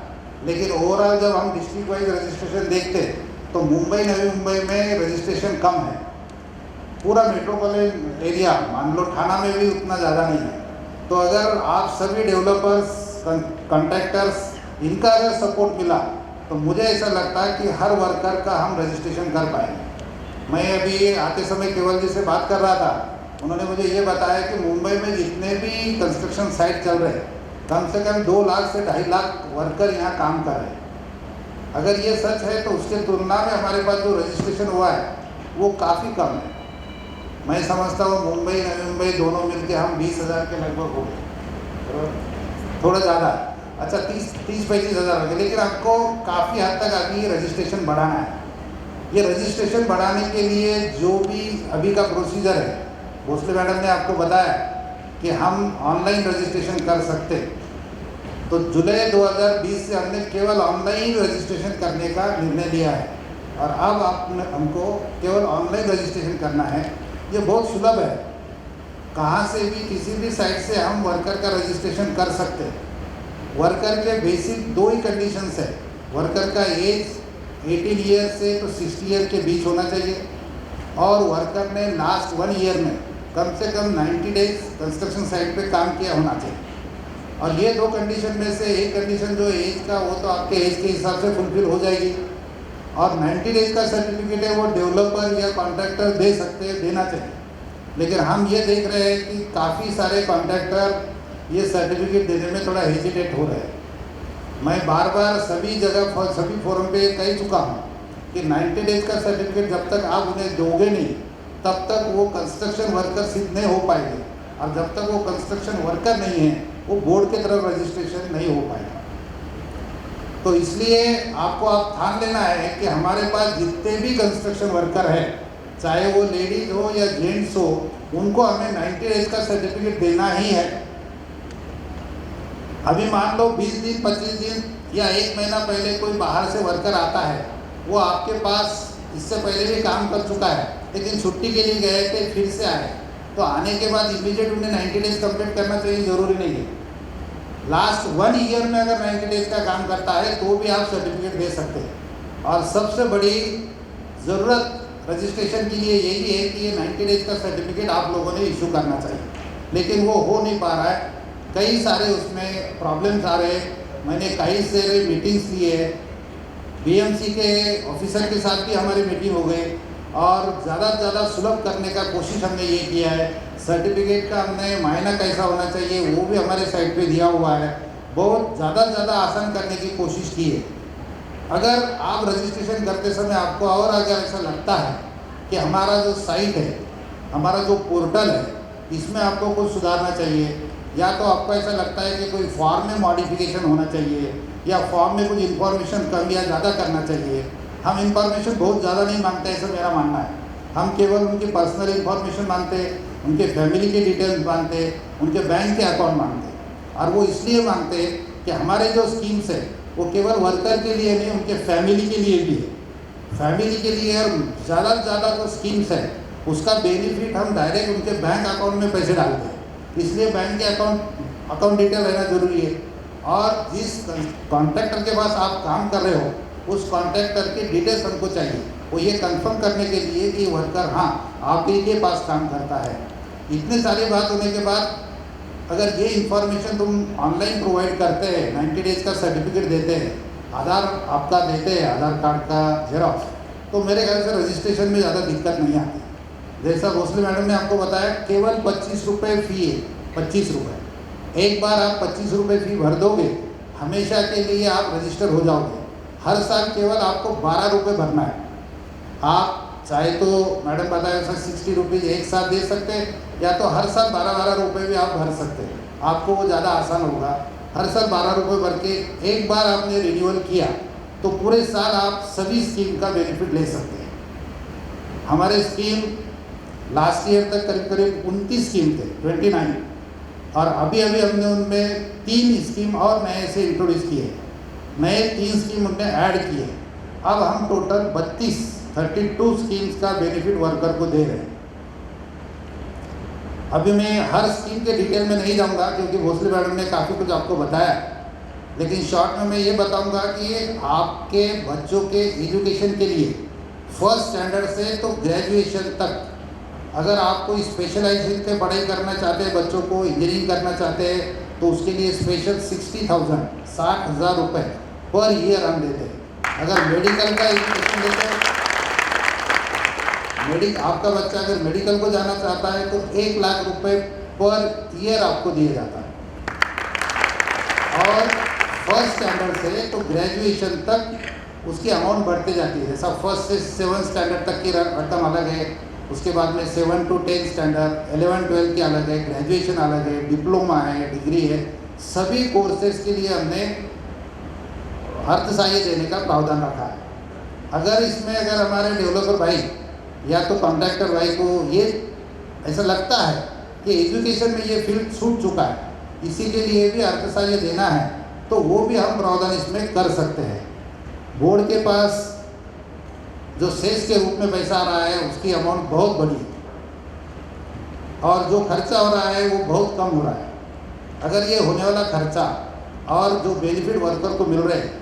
लेकिन ओवरऑल जब हम डिस्ट्रिक्ट वाइज रजिस्ट्रेशन देखते हैं तो मुंबई नवी मुंबई में रजिस्ट्रेशन कम है। पूरा मेट्रोपॉलिटन एरिया मान लो ठाणा में भी उतना ज़्यादा नहीं है। तो अगर आप सभी डेवलपर्स कॉन्ट्रैक्टर्स इनका अगर सपोर्ट मिला तो मुझे ऐसा लगता है कि हर वर्कर का हम रजिस्ट्रेशन कर पाएंगे। मैं अभी आते समय केवल जी से बात कर रहा था, उन्होंने मुझे ये बताया कि मुंबई में जितने भी कंस्ट्रक्शन साइट चल रहे हैं कम से कम 2 लाख से 2.5 लाख वर्कर यहाँ काम कर रहे हैं। अगर ये सच है तो उसके तुलना में हमारे पास जो रजिस्ट्रेशन हुआ है वो काफ़ी कम है। मैं समझता हूँ मुंबई नवी मुंबई दोनों मिलके हम 20,000 के लगभग हो गए, थोड़ा ज़्यादा, अच्छा 30-35 हज़ार हो गए। लेकिन आपको काफ़ी हद तक अभी रजिस्ट्रेशन बढ़ाना है। ये रजिस्ट्रेशन बढ़ाने के लिए जो भी अभी का प्रोसीजर है, भोसले मैडम ने आपको बताया कि हम ऑनलाइन रजिस्ट्रेशन कर सकते। तो जुलाई 2020 से हमने केवल ऑनलाइन रजिस्ट्रेशन करने का निर्णय लिया है और अब हमको केवल ऑनलाइन रजिस्ट्रेशन करना है। ये बहुत सुलभ है, कहाँ से भी किसी भी साइट से हम वर्कर का रजिस्ट्रेशन कर सकते हैं। वर्कर के बेसिक 2 ही कंडीशंस है, वर्कर का एज 18 ईयर से तो 60 ईयर के बीच होना चाहिए और वर्कर ने लास्ट 1 ईयर में कम से कम 90 डेज कंस्ट्रक्शन साइट पे काम किया होना चाहिए। और ये 2 कंडीशन में से एक कंडीशन जो एज का वो तो आपके एज के हिसाब से फुलफिल हो जाएगी और 90 डेज का सर्टिफिकेट है वो डेवलपर या कॉन्ट्रैक्टर दे सकते हैं, देना चाहिए। लेकिन हम ये देख रहे हैं कि काफ़ी सारे कॉन्ट्रैक्टर ये सर्टिफिकेट देने में थोड़ा हेजिटेट हो रहे हैं। मैं बार बार सभी जगह सभी फोरम पे कह चुका हूँ कि 90 डेज का सर्टिफिकेट जब तक आप उन्हें दोगे नहीं तब तक वो कंस्ट्रक्शन वर्कर सिद्ध नहीं हो पाएंगे और जब तक वो कंस्ट्रक्शन वर्कर नहीं है वो बोर्ड के तरफ रजिस्ट्रेशन नहीं हो पाएगा। तो इसलिए आपको आप ठान लेना है कि हमारे पास जितने भी कंस्ट्रक्शन वर्कर हैं, चाहे वो लेडीज हो या जेंट्स हो, उनको हमें 90 डेज का सर्टिफिकेट देना ही है। अभी मान लो 20 दिन 25 दिन या 1 महीना पहले कोई बाहर से वर्कर आता है, वो आपके पास इससे पहले भी काम कर चुका है लेकिन छुट्टी के लिए गए थे फिर से आए, तो आने के बाद इमीडिएट उन्हें 90 डेज कंप्लीट करना चाहिए, ज़रूरी नहीं है। लास्ट 1 ईयर में अगर 90 डेज का काम करता है तो भी आप सर्टिफिकेट दे सकते हैं। और सबसे बड़ी ज़रूरत रजिस्ट्रेशन के लिए यही है कि ये 90 डेज का सर्टिफिकेट आप लोगों ने इशू करना चाहिए, लेकिन वो हो नहीं पा रहा है। कई सारे उसमें प्रॉब्लम्स आ रहे हैं। मैंने कई सारे मीटिंग्स लिए हैं, बीएमसी के ऑफिसर के साथ भी हमारी मीटिंग हो गई और ज़्यादा से ज़्यादा सुलभ करने का कोशिश हमने ये किया है। सर्टिफिकेट का हमने मायना कैसा होना चाहिए वो भी हमारे साइट पे दिया हुआ है। बहुत ज़्यादा से ज़्यादा आसान करने की कोशिश की है। अगर आप रजिस्ट्रेशन करते समय आपको और अगर ऐसा लगता है कि हमारा जो साइट है, हमारा जो पोर्टल है, इसमें आपको कुछ सुधारना चाहिए, या तो आपको ऐसा लगता है कि कोई फॉर्म में मॉडिफिकेशन होना चाहिए या फॉर्म में कुछ इन्फॉर्मेशन कम या ज़्यादा करना चाहिए। हम इन्फॉर्मेशन बहुत ज़्यादा नहीं मांगते, ऐसा मेरा मानना है। हम केवल उनकी पर्सनल इन्फॉर्मेशन मांगते, उनके फैमिली के डिटेल्स मांगते, उनके बैंक के अकाउंट मांगते। और वो इसलिए मांगते कि हमारे जो स्कीम्स है वो केवल वर्कर के लिए नहीं, उनके फैमिली के लिए भी है। फैमिली के लिए और ज़्यादा से ज़्यादा जो स्कीम्स है उसका बेनिफिट हम डायरेक्ट उनके बैंक अकाउंट में पैसे डालते हैं। इसलिए बैंक के अकाउंट अकाउंट डिटेल रहना जरूरी है। और जिस कॉन्ट्रैक्टर के पास आप काम कर रहे हो उस कॉन्ट्रैक्टर की डिटेल्स हमको चाहिए, वो ये कंफर्म करने के लिए कि वर्कर हाँ आपके के पास काम करता है। इतने सारी बात होने के बाद अगर ये इंफॉर्मेशन तुम ऑनलाइन प्रोवाइड करते हैं, 90 डेज का सर्टिफिकेट देते हैं, आधार आपका देते हैं, आधार कार्ड का जेरॉक्स, तो मेरे ख्याल से रजिस्ट्रेशन में ज़्यादा दिक्कत नहीं आती। जैसा भोसले मैडम ने आपको बताया, केवल 25 रुपये फ़ी है, 25 रुपये। एक बार आप 25 रुपये फ़ी भर दोगे, हमेशा के लिए आप रजिस्टर हो जाओगे। हर साल केवल आपको 12 रुपये भरना है। आप चाहे तो मैडम बताया सर 60 रुपीज़ एक साथ दे सकते हैं, या तो हर साल 12-12 रुपये भी आप भर सकते हैं, आपको वो ज़्यादा आसान होगा। हर साल 12 रुपये भर के एक बार आपने रिन्यूअल किया तो पूरे साल आप सभी स्कीम का बेनिफिट ले सकते हैं। हमारे स्कीम लास्ट ईयर तक करीब करीब 29 स्कीम थे, 29, और अभी हमने उनमें 3 स्कीम और नए से इंट्रोड्यूस किए, नए 3 स्कीम उनमें ऐड किए। अब हम टोटल 32 स्कीम्स का बेनिफिट वर्कर को दे रहे हैं। अभी मैं हर स्कीम के डिटेल में नहीं जाऊंगा क्योंकि भोसले मैडम ने काफ़ी कुछ आपको बताया, लेकिन शॉर्ट में मैं ये बताऊंगा कि आपके बच्चों के एजुकेशन के लिए फर्स्ट स्टैंडर्ड से तो ग्रेजुएशन तक, अगर आप कोई स्पेशलाइजेशन के पढ़ाई करना चाहते हैं, बच्चों को इंजीनियरिंग करना चाहते हैं, तो उसके लिए स्पेशल 60,000 रुपये पर ईयर हम देते हैं। अगर मेडिकल का एजुकेशन देते हैं, आपका बच्चा अगर मेडिकल को जाना चाहता है तो 1 लाख रुपए पर ईयर आपको दिया जाता है। और फर्स्ट स्टैंडर्ड से तो ग्रेजुएशन तक उसकी अमाउंट बढ़ते जाती है। जैसा फर्स्ट से 7th स्टैंडर्ड तक की रकम अलग है, उसके बाद में 7 to 10 स्टैंडर्ड, 11-12 की अलग है, ग्रेजुएशन अलग है, डिप्लोमा है, डिग्री है, सभी कोर्सेज के लिए हमने अर्थसहाय्य देने का प्रावधान रखा है। अगर इसमें हमारे डेवलपर भाई या तो कॉन्ट्रैक्टर भाई को ये ऐसा लगता है कि एजुकेशन में ये फील्ड छूट चुका है, इसी के लिए भी अर्थसहाय्य देना है, तो वो भी हम प्रावधान इसमें कर सकते हैं। बोर्ड के पास जो सेस के रूप में पैसा आ रहा है उसकी अमाउंट बहुत बड़ी है, और जो खर्चा हो रहा है वो बहुत कम हो रहा है। अगर ये होने वाला खर्चा और जो बेनिफिट वर्कर को मिल रहे हैं,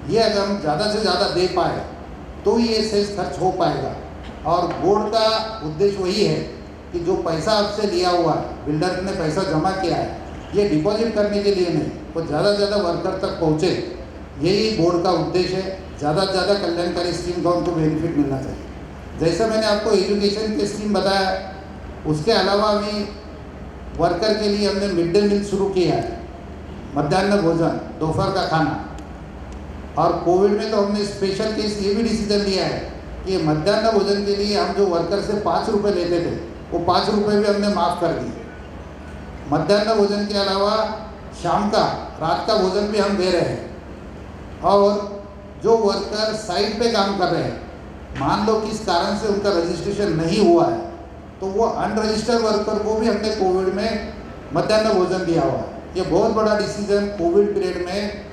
ये अगर हम ज़्यादा से ज़्यादा दे पाए तो ये सेस खर्च हो पाएगा। और बोर्ड का उद्देश्य वही है कि जो पैसा आपसे लिया हुआ है, बिल्डर ने पैसा जमा किया है, ये डिपॉजिट करने के लिए नहीं, वो ज़्यादा से ज़्यादा वर्कर तक पहुँचे, यही बोर्ड का उद्देश्य है। ज़्यादा से ज़्यादा कल्याणकारी स्कीम का उनको बेनिफिट मिलना चाहिए। जैसा मैंने आपको एजुकेशन की स्कीम बताया, उसके अलावा भी वर्कर के लिए हमने मिड डे मील शुरू किया है, मध्याह्न भोजन, दोपहर का खाना। और कोविड में तो हमने स्पेशल केस ये भी डिसीजन लिया है कि मध्याह्न भोजन के लिए हम जो वर्कर से 5 रुपये लेते थे, वो 5 रुपये भी हमने माफ़ कर दिए। मध्याह्न भोजन के अलावा शाम का, रात का भोजन भी हम दे रहे हैं। और जो वर्कर साइट पे काम कर रहे हैं, मान लो किस कारण से उनका रजिस्ट्रेशन नहीं हुआ है, तो वो अनरजिस्टर्ड वर्कर को भी हमने कोविड में मध्याह्न भोजन दिया हुआ है। ये बहुत बड़ा डिसीजन कोविड पीरियड में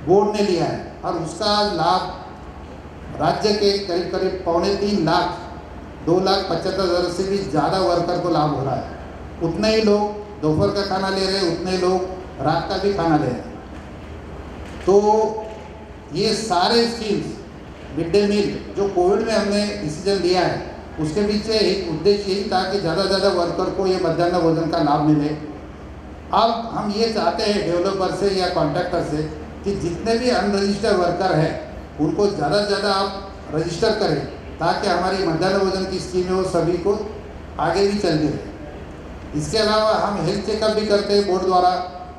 बोर्ड ने लिया है, और उसका लाभ राज्य के करीब करीब 2.25 लाख, 2,75,000 से भी ज़्यादा वर्कर को लाभ हो रहा है। उतने ही लोग दोपहर का खाना ले रहे हैं, उतने ही लोग रात का भी खाना ले रहे हैं। तो ये सारे स्कीम्स मिड डे मील जो कोविड में हमने डिसीजन लिया है, उसके पीछे एक उद्देश्य यही था कि ज़्यादा से ज़्यादा वर्कर को ये मध्याह्न भोजन का लाभ मिले। अब हम ये चाहते हैं डेवलपर से या कॉन्ट्रैक्टर से कि जितने भी अनरजिस्टर्ड वर्कर हैं उनको ज़्यादा से ज़्यादा आप रजिस्टर करें, ताकि हमारी मध्याह्न भोजन की स्कीम है वो सभी को आगे भी चलती रहे। इसके अलावा हम हेल्थ चेकअप भी करते हैं बोर्ड द्वारा,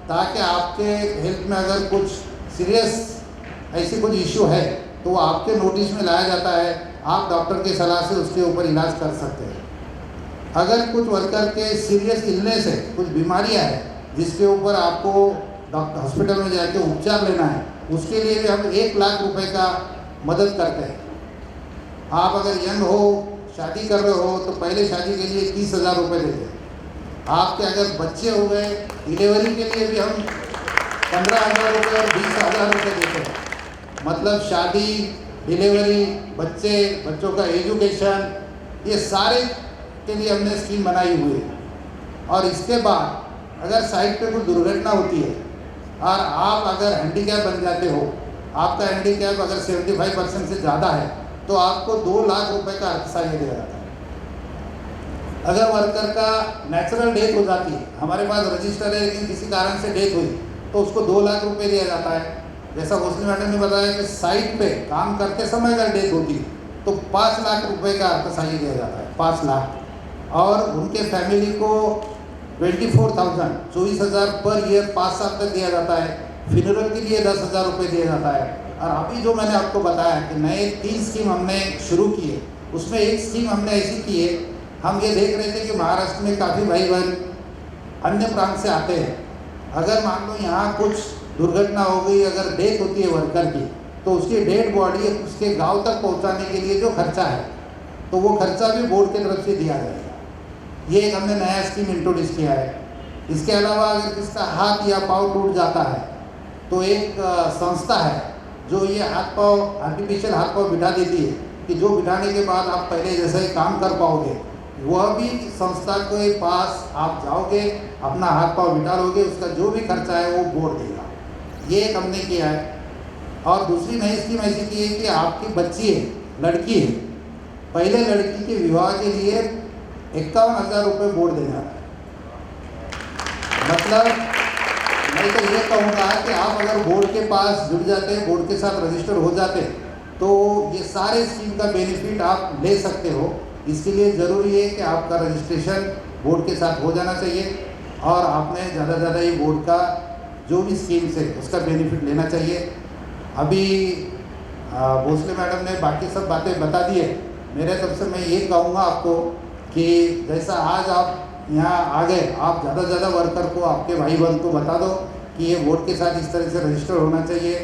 ताकि आपके हेल्थ में अगर कुछ सीरियस ऐसी कुछ इश्यू है तो वो आपके नोटिस में लाया जाता है, आप डॉक्टर की सलाह से उसके ऊपर इलाज कर सकते हैं। अगर कुछ वर्कर के सीरियस इलनेस है, कुछ बीमारियां हैं जिसके ऊपर आपको डॉक्टर हॉस्पिटल में जाके उपचार लेना है, उसके लिए भी हम 1 लाख रुपए का मदद करते हैं। आप अगर यंग हो, शादी कर रहे हो, तो पहले शादी के लिए 30,000 रुपये देते हैं। आपके अगर बच्चे हो गए, डिलीवरी के लिए भी हम 15,000 रुपये और 20,000 रुपये देते हैं। मतलब शादी, डिलीवरी, बच्चों का एजुकेशन, ये सारे के लिए हमने स्कीम बनाई हुई है। और इसके बाद अगर साइट पे कोई दुर्घटना होती है और आप अगर हैंडीकैप बन जाते हो, आपका हैंडीकैप अगर 75% से ज़्यादा है तो आपको 2 लाख रुपए का अर्थसहाय्य दिया जाता है। अगर वर्कर का नेचुरल डेथ हो जाती है, हमारे पास रजिस्टर है लेकिन किसी कारण से डेथ हुई तो उसको 2 लाख रुपए दिया जाता है। जैसा भोसले मैडम ने बताया कि साइट पे काम करते समय अगर डेथ होती है तो 5 लाख रुपए का अर्थसहाय्य दिया जाता है, 5 लाख। और उनके फैमिली को 24,000 पर ईयर 5 साल तक दिया जाता है। फ्यूनरल के लिए 10,000 रुपये दिया जाता है। और अभी जो मैंने आपको बताया कि नए 3 स्कीम हमने शुरू किए, उसमें एक स्कीम हमने ऐसी की है, हम ये देख रहे थे कि महाराष्ट्र में काफ़ी भाई बहन अन्य प्रांत से आते हैं। अगर मान लो यहाँ कुछ दुर्घटना हो गई, अगर डेथ होती है वर्कर की, तो उसकी डेड बॉडी उसके गांव तक पहुँचाने के लिए जो खर्चा है तो वो खर्चा भी बोर्ड की तरफ से दिया जाएगा। ये एक हमने नया स्कीम इंट्रोड्यूस किया है। इसके अलावा अगर किसका हाथ या पाँव टूट जाता है तो एक संस्था है जो ये हाथ पाँव आर्टिफिशियल हाथ पाँव बिठा देती है कि जो बिठाने के बाद आप पहले जैसे ही काम कर पाओगे, वह भी संस्था के पास आप जाओगे, अपना हाथ पाँव बिठा लोगे, उसका जो भी खर्चा है वो बोर्ड देगा। ये एक हमने किया है। और दूसरी नई स्कीम ऐसी की है कि आपकी बच्ची है, लड़की है, पहले लड़की के विवाह के लिए 51,000 रुपये बोर्ड देना है। मतलब मैं तो ये कहूँगा कि आप अगर बोर्ड के पास जुड़ जाते, बोर्ड के साथ रजिस्टर हो जाते, तो ये सारे स्कीम का बेनिफिट आप ले सकते हो। इसके लिए ज़रूरी है कि आपका रजिस्ट्रेशन बोर्ड के साथ हो जाना चाहिए और आपने ज़्यादा से ज़्यादा ये बोर्ड का जो भी स्कीम्स है उसका बेनिफिट लेना चाहिए। अभी भोसले मैडम ने बाकी सब बातें बता दी है। मेरे तरफ से मैं ये कहूँगा आपको कि जैसा आज आप यहाँ आ गए, आप ज़्यादा से ज़्यादा वर्कर को, आपके भाई बहन को बता दो कि ये बोर्ड के साथ इस तरह से रजिस्टर होना चाहिए।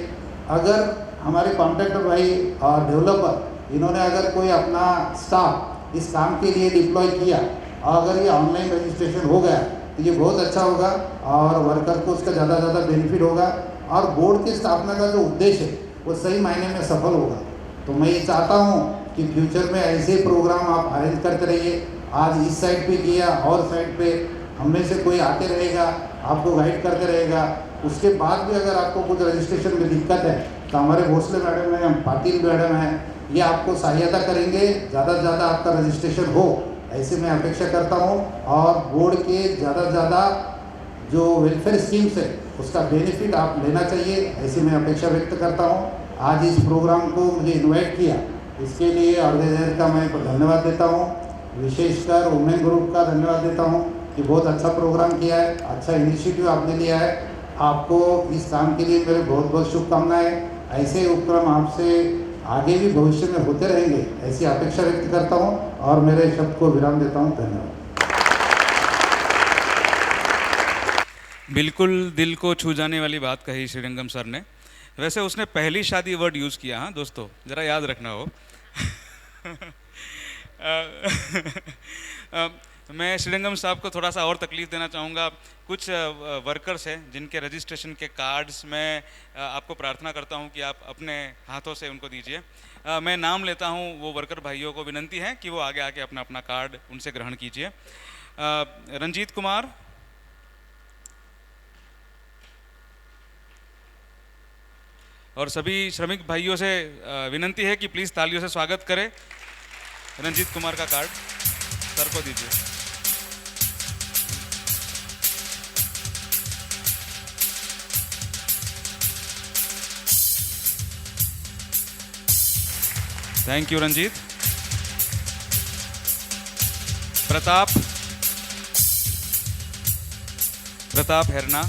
अगर हमारे कॉन्ट्रैक्टर भाई और डेवलपर इन्होंने अगर कोई अपना स्टाफ इस काम के लिए डिप्लॉय किया और अगर ये ऑनलाइन रजिस्ट्रेशन हो गया तो ये बहुत अच्छा होगा और वर्कर को उसका ज़्यादा से ज़्यादा बेनिफिट होगा और बोर्ड की स्थापना का जो उद्देश्य है वो सही मायने में सफल होगा। तो मैं ये चाहता हूँ कि फ्यूचर में ऐसे प्रोग्राम आप अरेंज करते रहिए। आज इस साइड पे किया और साइड पे हम में से कोई आते रहेगा, आपको गाइड करते रहेगा। उसके बाद भी अगर आपको कुछ रजिस्ट्रेशन में दिक्कत है तो हमारे भोसले मैडम हैं, पाटिल मैडम हैं, ये आपको सहायता करेंगे, ज़्यादा से ज़्यादा आपका रजिस्ट्रेशन हो, ऐसे मैं अपेक्षा करता हूँ। और बोर्ड के ज़्यादा से ज़्यादा जो वेलफेयर स्कीम्स है उसका बेनिफिट आप लेना चाहिए, ऐसी मैं अपेक्षा व्यक्त करता हूँ। आज इस प्रोग्राम को मुझे इन्वाइट किया, इसके लिए ऑर्गेनाइजर का मैं धन्यवाद देता हूँ। विशेषकर वुमेन ग्रुप का धन्यवाद देता हूँ कि बहुत अच्छा प्रोग्राम किया है, अच्छा इनिशिएटिव आपने लिया है। आपको इस काम के लिए मेरे बहुत बहुत शुभकामनाएं। ऐसे उपक्रम आपसे आगे भी भविष्य में होते रहेंगे, ऐसी अपेक्षा व्यक्त करता हूँ और मेरे शब्द को विराम देता हूँ। धन्यवाद। बिल्कुल दिल को छू जाने वाली बात कही श्रीरंगम सर ने। वैसे उसने पहली शादी वर्ड यूज़ किया, हाँ दोस्तों, ज़रा याद रखना हो। मैं श्रीरंगम साहब को थोड़ा सा और तकलीफ़ देना चाहूँगा। कुछ वर्कर्स हैं जिनके रजिस्ट्रेशन के कार्ड्स मैं आपको प्रार्थना करता हूँ कि आप अपने हाथों से उनको दीजिए। मैं नाम लेता हूँ, वो वर्कर भाइयों को विनंती है कि वो आगे आके अपना अपना कार्ड उनसे ग्रहण कीजिए। रंजीत कुमार, और सभी श्रमिक भाइयों से विनंती है कि प्लीज़ तालियों से स्वागत करें रंजीत कुमार का कार्ड। सर को दीजिए। Thank you Ranjit. प्रताप हेरना,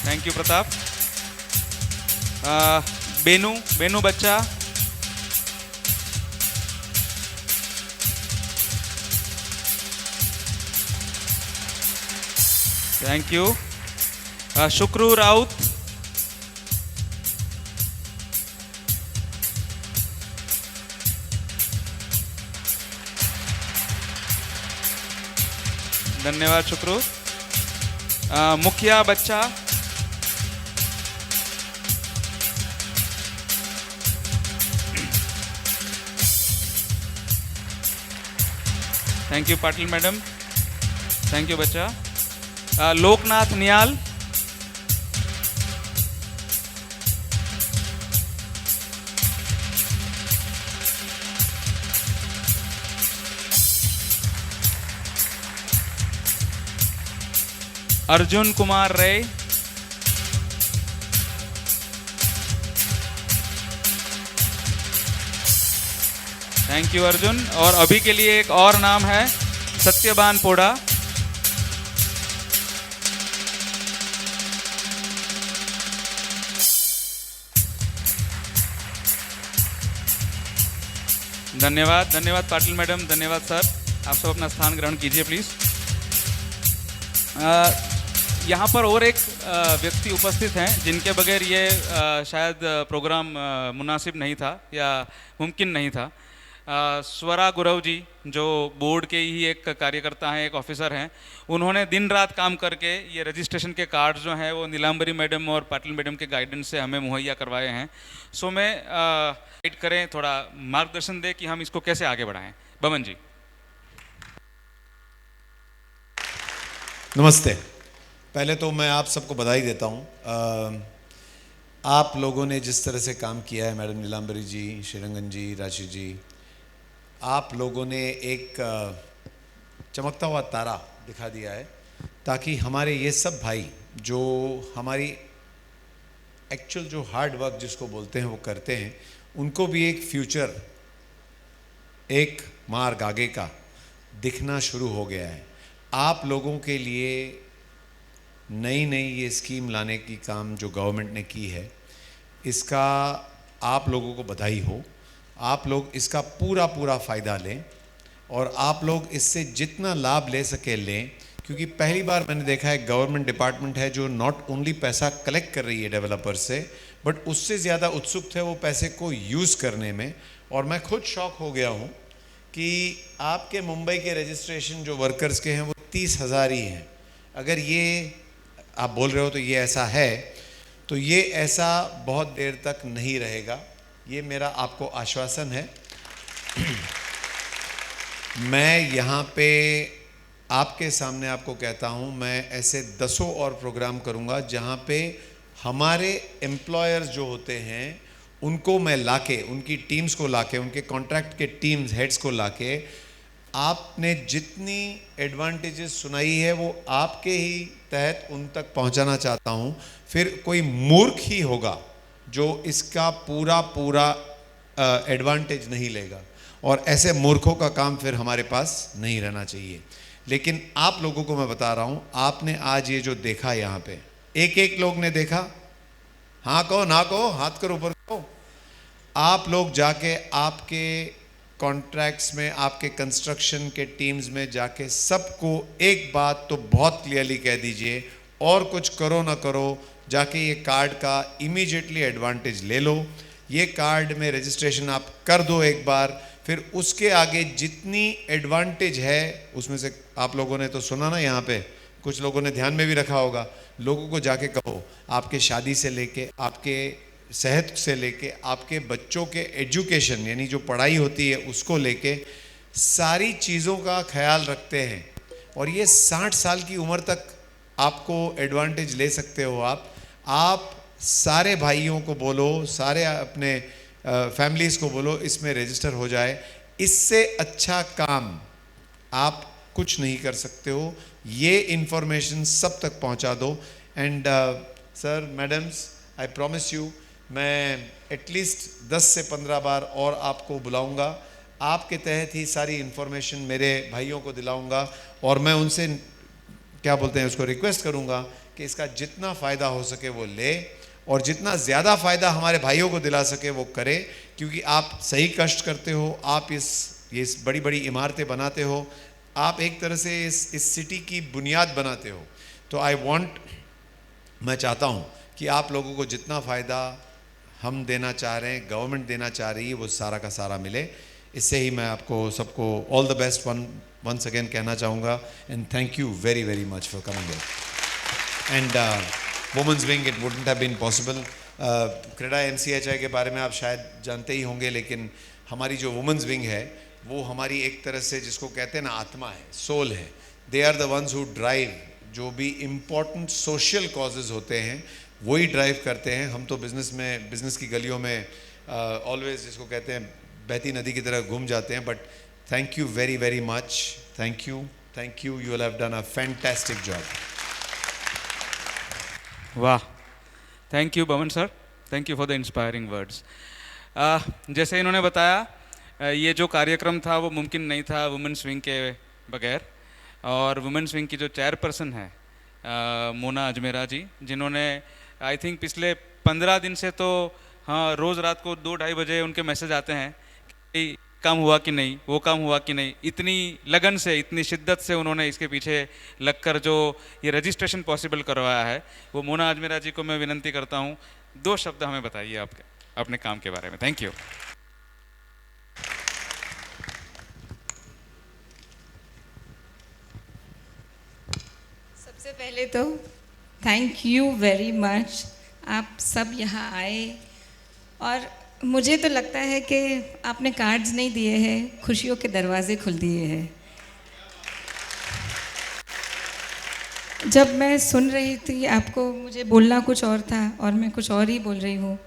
थैंक यू प्रताप। बेनू बच्चा, थैंक यू। शुक्रू राउत, धन्यवाद शुक्रू। मुखिया बच्चा, thank you Patil madam, thank you बच्चा। लोकनाथ नियाल। अर्जुन कुमार रे। Thank you Arjun. और अभी के लिए एक और नाम है सत्यबान पोड़ा। धन्यवाद, धन्यवाद पाटिल मैडम, धन्यवाद सर। आप सब अपना स्थान ग्रहण कीजिए प्लीज। यहाँ पर और एक व्यक्ति उपस्थित हैं जिनके बगैर ये शायद प्रोग्राम मुनासिब नहीं था या मुमकिन नहीं था। स्वरा गुरव जी जो बोर्ड के ही एक कार्यकर्ता हैं, एक ऑफिसर हैं, उन्होंने दिन रात काम करके ये रजिस्ट्रेशन के कार्ड जो हैं वो नीलांबरी मैडम और पाटिल मैडम के गाइडेंस से हमें मुहैया करवाए हैं। सो मैं गाइड करें, थोड़ा मार्गदर्शन दें कि हम इसको कैसे आगे बढ़ाएं। बमन जी। नमस्ते। पहले तो मैं आप सबको बधाई देता हूँ। आप लोगों ने जिस तरह से काम किया है, मैडम नीलांबरी जी, श्रीरंगन जी, राशि जी, आप लोगों ने एक चमकता हुआ तारा दिखा दिया है ताकि हमारे ये सब भाई जो हमारी एक्चुअल जो हार्ड वर्क जिसको बोलते हैं वो करते हैं, उनको भी एक फ्यूचर, एक मार्ग आगे का दिखना शुरू हो गया है। आप लोगों के लिए नई नई ये स्कीम लाने की काम जो गवर्नमेंट ने की है, इसका आप लोगों को बधाई हो। आप लोग इसका पूरा पूरा फ़ायदा लें और आप लोग इससे जितना लाभ ले सके लें, क्योंकि पहली बार मैंने देखा है गवर्नमेंट डिपार्टमेंट है जो नॉट ओनली पैसा कलेक्ट कर रही है डेवलपर से, बट उससे ज़्यादा उत्सुक थे वो पैसे को यूज़ करने में। और मैं खुद शॉक हो गया हूँ कि आपके मुंबई के रजिस्ट्रेशन जो वर्कर्स के हैं वो 30,000 ही हैं। अगर ये आप बोल रहे हो तो ये ऐसा है, तो ये ऐसा बहुत देर तक नहीं रहेगा, ये मेरा आपको आश्वासन है। मैं यहाँ पे आपके सामने आपको कहता हूँ, मैं ऐसे दसों और प्रोग्राम करूँगा जहाँ पे हमारे एम्प्लॉयर्स जो होते हैं उनको मैं लाके, उनकी टीम्स को लाके, उनके कॉन्ट्रैक्ट के टीम्स हेड्स को लाके, आपने जितनी एडवांटेजेस सुनाई है वो आपके ही तहत उन तक पहुंचाना चाहता हूं। फिर कोई मूर्ख ही होगा जो इसका पूरा पूरा एडवांटेज नहीं लेगा, और ऐसे मूर्खों का काम फिर हमारे पास नहीं रहना चाहिए। लेकिन आप लोगों को मैं बता रहा हूं, आपने आज ये जो देखा यहाँ पे, एक एक लोग ने देखा, हाँ कहो ना कहो, हाथ कर ऊपर कहो। आप लोग जाके आपके कॉन्ट्रैक्ट्स में, आपके कंस्ट्रक्शन के टीम्स में जाके सबको एक बात तो बहुत क्लियरली कह दीजिए, और कुछ करो ना करो, जाके ये कार्ड का इमीडिएटली एडवांटेज ले लो। ये कार्ड में रजिस्ट्रेशन आप कर दो एक बार, फिर उसके आगे जितनी एडवांटेज है उसमें से आप लोगों ने तो सुना ना, यहाँ पे कुछ लोगों ने ध्यान में भी रखा होगा। लोगों को जाके कहो, आपके शादी से लेके, आपके सेहत से लेके, आपके बच्चों के एजुकेशन यानी जो पढ़ाई होती है उसको लेके सारी चीज़ों का ख्याल रखते हैं। और ये 60 साल की उम्र तक आपको एडवांटेज ले सकते हो। आप सारे भाइयों को बोलो, सारे अपने फैमिलीज़ को बोलो इसमें रजिस्टर हो जाए। इससे अच्छा काम आप कुछ नहीं कर सकते हो। ये इन्फॉर्मेशन सब तक पहुंचा दो। And sir, madams, I promise you, मैं एटलीस्ट 10 से 15 बार और आपको बुलाऊंगा, आपके तहत ही सारी इन्फॉर्मेशन मेरे भाइयों को दिलाऊंगा, और मैं उनसे क्या बोलते हैं उसको रिक्वेस्ट करूंगा कि इसका जितना फ़ायदा हो सके वो ले, और जितना ज़्यादा फ़ायदा हमारे भाइयों को दिला सके वो करे, क्योंकि आप सही कष्ट करते हो, आप ये बड़ी बड़ी इमारतें बनाते हो, आप एक तरह से इस सिटी की बुनियाद बनाते हो। तो मैं चाहता हूँ कि आप लोगों को जितना फ़ायदा हम देना चाह रहे हैं, गवर्नमेंट देना चाह रही है, वो सारा का सारा मिले। इससे ही मैं आपको सबको all the best once again कहना चाहूँगा। And thank you very very much for coming here. And women's wing, it wouldn't have been possible. CREDAI MCHI के बारे में आप शायद जानते ही होंगे, लेकिन हमारी जो वुमेंस विंग है वो हमारी एक तरह से जिसको कहते हैं ना आत्मा है, सोल है। They are the ones who drive, जो भी इम्पोर्टेंट सोशल कॉजेज़ होते हैं वही ड्राइव करते हैं। हम तो बिजनेस की गलियों में ऑलवेज जिसको कहते हैं बहती नदी की तरह घूम जाते हैं। But thank you very very much, thank you, you will have done a fantastic job. वाह, thank you Boman sir, thank you for the inspiring words. जैसे इन्होंने बताया, ये जो कार्यक्रम था वो मुमकिन नहीं था वुमेन्स विंग के बगैर। और वुमेन्स विंग की जो चेयरपर्सन है मोना अजमेरा जी, जिन्होंने आई थिंक पिछले 15 दिन से तो हाँ रोज़ रात को 2-2:30 बजे उनके मैसेज आते हैं कि काम हुआ कि नहीं, वो काम हुआ कि नहीं। इतनी लगन से, इतनी शिद्दत से उन्होंने इसके पीछे लगकर जो ये रजिस्ट्रेशन पॉसिबल करवाया है, वो मोना अजमेरा जी को मैं विनंती करता हूँ 2 शब्द हमें बताइए आपके अपने काम के बारे में। Thank you. सबसे पहले तो थैंक यू वेरी मच, आप सब यहाँ आए। और मुझे तो लगता है कि आपने कार्ड्स नहीं दिए हैं, खुशियों के दरवाजे खुल दिए हैं। जब मैं सुन रही थी आपको, मुझे बोलना कुछ और था और मैं कुछ और ही बोल रही हूँ,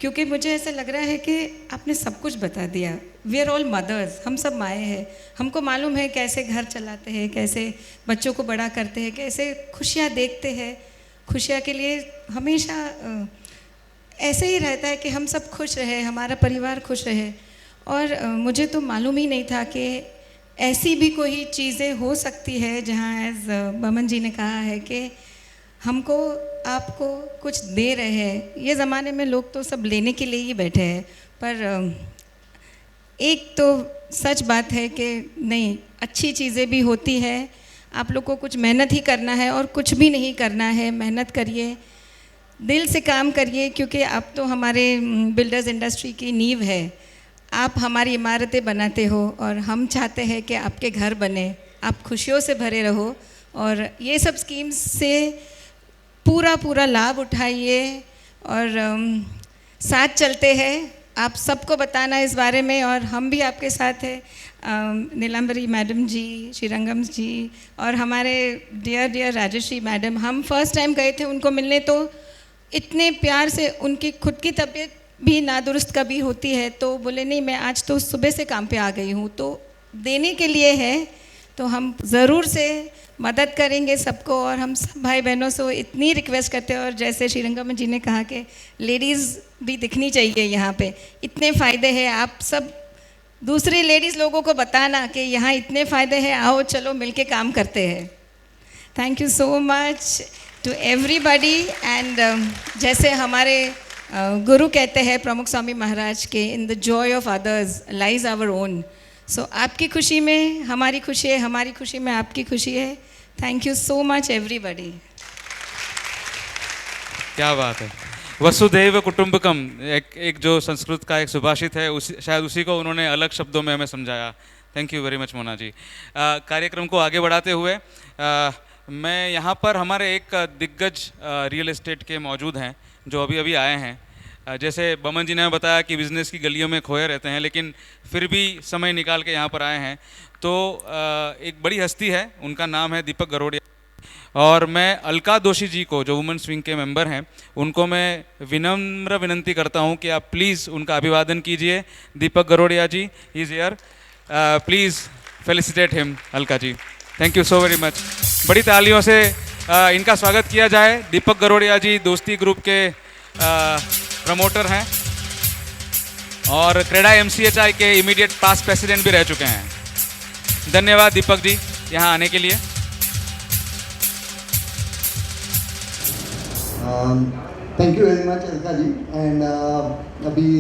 क्योंकि मुझे ऐसा लग रहा है कि आपने सब कुछ बता दिया। वी आर ऑल मदर्स, हम सब माएँ हैं, हमको मालूम है कैसे घर चलाते हैं, कैसे बच्चों को बड़ा करते हैं, कैसे खुशियाँ देखते हैं। खुशियाँ के लिए हमेशा ऐसे ही रहता है कि हम सब खुश रहे, हमारा परिवार खुश रहे। और मुझे तो मालूम ही नहीं था कि ऐसी भी कोई चीज़ें हो सकती है जहाँ एज बमन जी ने कहा है कि हमको आपको कुछ दे रहे हैं। ये ज़माने में लोग तो सब लेने के लिए ही बैठे हैं, पर एक तो सच बात है कि नहीं, अच्छी चीज़ें भी होती है। आप लोग को कुछ मेहनत ही करना है और कुछ भी नहीं करना है। मेहनत करिए, दिल से काम करिए, क्योंकि आप तो हमारे बिल्डर्स इंडस्ट्री की नींव है। आप हमारी इमारतें बनाते हो और हम चाहते हैं कि आपके घर बने, आप खुशियों से भरे रहो। और ये सब स्कीम्स से पूरा लाभ उठाइए और साथ चलते हैं। आप सबको बताना इस बारे में, और हम भी आपके साथ हैं। नीलांबरी मैडम जी, श्रीरंगम जी और हमारे डियर राजश्री मैडम, हम फर्स्ट टाइम गए थे उनको मिलने, तो इतने प्यार से, उनकी खुद की तबीयत भी नादुरुस्त कभी होती है, तो बोले नहीं मैं आज तो सुबह से काम पे आ गई हूँ, तो देने के लिए है, तो हम ज़रूर से मदद करेंगे सबको। और हम सब भाई बहनों से इतनी रिक्वेस्ट करते हैं, और जैसे श्रीरंगम जी ने कहा कि लेडीज़ भी दिखनी चाहिए यहाँ पे, इतने फ़ायदे हैं। आप सब दूसरी लेडीज़ लोगों को बताना कि यहाँ इतने फ़ायदे हैं, आओ चलो मिलके काम करते हैं। Thank you so much to everybody. And जैसे हमारे गुरु कहते हैं प्रमुख स्वामी महाराज के, in the joy of others lies our own. So आपकी खुशी में हमारी खुशी है, हमारी खुशी में आपकी खुशी है। Thank you so much everybody. क्या बात है, वसुधैव कुटुंबकम, एक जो संस्कृत का एक सुभाषित है, शायद उसी को उन्होंने अलग शब्दों में हमें समझाया। Thank you very much Mona ji. कार्यक्रम को आगे बढ़ाते हुए मैं यहाँ पर हमारे एक दिग्गज रियल एस्टेट के मौजूद हैं जो अभी अभी आए हैं। जैसे बमन जी ने बताया कि बिज़नेस की गलियों में खोए रहते हैं, लेकिन फिर भी समय निकाल के यहाँ पर आए हैं। तो एक बड़ी हस्ती है, उनका नाम है दीपक गरोड़िया। और मैं अलका दोषी जी को, जो वुमेन्स विंग के मेंबर हैं, उनको मैं विनम्र विनंती करता हूँ कि आप प्लीज़ उनका अभिवादन कीजिए। Deepak Garodia ji is here, please felicitate him. Alka ji, thank you so very much. बड़ी तालियों से इनका स्वागत किया जाए। दीपक गरोड़िया जी दोस्ती ग्रुप के प्रमोटर हैं और क्रेडा MCHI के इमीडिएट पास्ट प्रेसिडेंट भी रह चुके हैं। धन्यवाद दीपक जी यहाँ आने के लिए। Thank you very much Alka ji. And अभी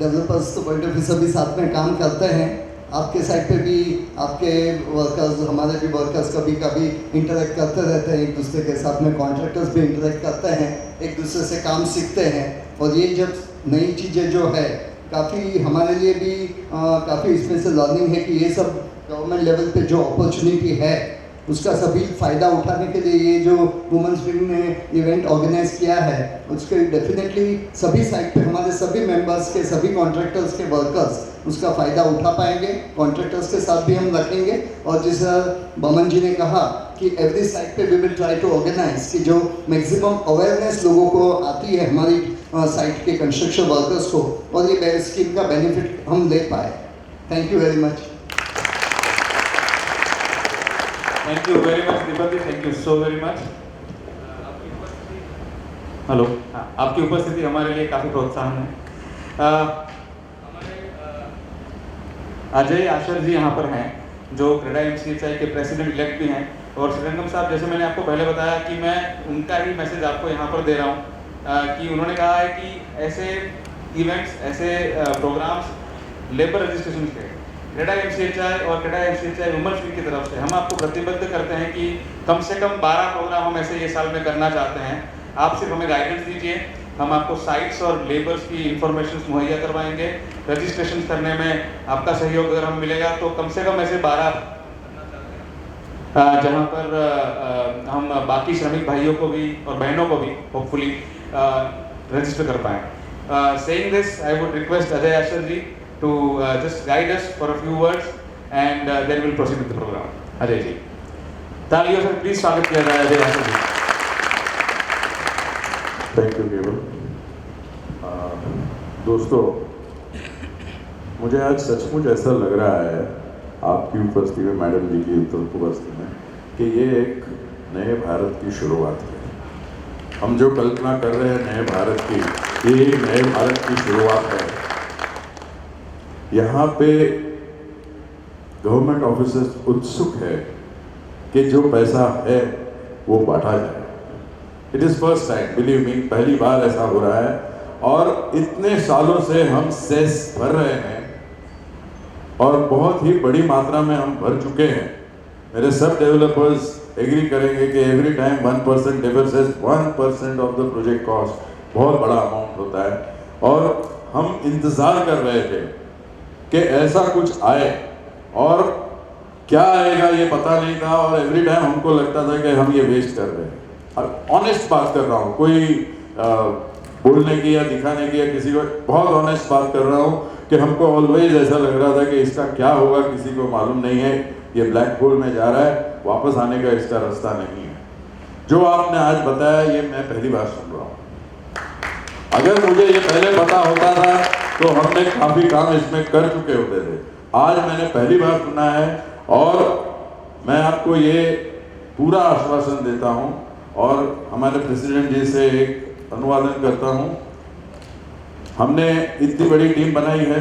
डेवलपर्स तो पॉइंट ऑफ व्यू सभी साथ में काम करते हैं। आपके साइड पे भी आपके वर्कर्स, हमारे भी वर्कर्स कभी कभी इंटरेक्ट करते रहते हैं एक दूसरे के साथ में, कॉन्ट्रैक्टर्स भी इंटरेक्ट करते हैं, एक दूसरे से काम सीखते हैं। और ये जब नई चीज़ें जो है, काफ़ी हमारे लिए भी काफ़ी इसमें से लर्निंग है कि ये सब गवर्नमेंट लेवल पे जो अपॉर्चुनिटी है उसका सभी फ़ायदा उठाने के लिए ये जो वुमेंस विंग ने इवेंट ऑर्गेनाइज किया है उसके डेफिनेटली सभी साइड पे हमारे सभी मेंबर्स के, सभी कॉन्ट्रैक्टर्स के वर्कर्स उसका फ़ायदा उठा पाएंगे। कॉन्ट्रैक्टर्स के साथ भी हम रखेंगे और जैसा बमन जी ने कहा कि एवरी साइड पे we will try to organize कि जो मैक्सिमम अवेयरनेस लोगों को आती है हमारी साइट के कंस्ट्रक्शन वर्कर्स को और ये स्कीम का बेनिफिट हम ले पाए। Thank you very much. Thank you very much Deepak ji, thank you so very much. Hello, हाँ, आपकी उपस्थिति हमारे लिए काफ़ी प्रोत्साहन है। हमारे अजय आशर जी यहाँ पर हैं जो क्रेडा MCHI के प्रेसिडेंट इलेक्ट भी हैं और श्रीरंगम साहब, जैसे मैंने आपको पहले बताया कि मैं उनका ही मैसेज आपको यहाँ पर दे रहा हूँ कि उन्होंने कहा है कि ऐसे इवेंट्स, ऐसे प्रोग्राम्स लेबर रजिस्ट्रेशन के क्रेडा MCHI और क्रेडा MCHI वुमेन्स वीक की तरफ से हम आपको प्रतिबद्ध करते हैं कि कम से कम 12 प्रोग्राम हम ऐसे ये साल में करना चाहते हैं। आप सिर्फ हमें गाइडेंस दीजिए, हम आपको साइट्स और लेबर्स की इंफॉर्मेशन मुहैया करवाएंगे। रजिस्ट्रेशन करने में आपका सहयोग अगर हम मिलेगा तो कम से कम ऐसे 12 जहाँ पर हम बाकी श्रमिक भाइयों को भी और बहनों को भी होपफुली रजिस्टर कर पाएँ। Saying this, I would request Ajay Ashar ji to just guide us for a few words and then we'll proceed with the program. Ajay ji, तालियों से प्लीज स्वागत किया जाए अजय आशर जी। Thank you Keval. दोस्तों, मुझे आज सचमुच ऐसा लग रहा है आपकी उपस्थिति में, मैडम जी की उपस्थिति में, कि ये एक नए भारत की शुरुआत है। हम जो कल्पना कर रहे हैं नए भारत की, ये एक नए भारत की शुरुआत है। यहाँ पे गवर्नमेंट ऑफिसर्स उत्सुक है कि जो पैसा है वो बांटा जाए। It is first time, believe me, पहली बार ऐसा हो रहा है और इतने सालों से हम सेस भर रहे हैं और बहुत ही बड़ी मात्रा में हम भर चुके हैं। मेरे सब डेवलपर्स एग्री करेंगे कि every time 1% difference 1% of the project cost बहुत बड़ा अमाउंट होता है और हम इंतज़ार कर रहे थे कि ऐसा कुछ आए और क्या आएगा ये पता नहीं था और एवरी टाइम हमको लगता था कि हम ये वेस्ट कर रहे हैं। और ऑनेस्ट बात कर रहा हूँ, कोई बोलने की या दिखाने की या किसी को, बहुत ऑनेस्ट बात कर रहा हूँ कि हमको ऑलवेज ऐसा लग रहा था कि इसका क्या होगा किसी को मालूम नहीं है, ये ब्लैक होल में जा रहा है, वापस आने का इसका रास्ता नहीं है। जो आपने आज बताया ये मैं पहली बार सुन रहा हूँ। अगर मुझे ये पहले पता होता था तो हमने काफ़ी काम इसमें कर चुके होते थे। आज मैंने पहली बार सुना है और मैं आपको ये पूरा आश्वासन देता हूँ और हमारे प्रेसिडेंट जी से एक अनुवादन करता हूँ। हमने इतनी बड़ी टीम बनाई है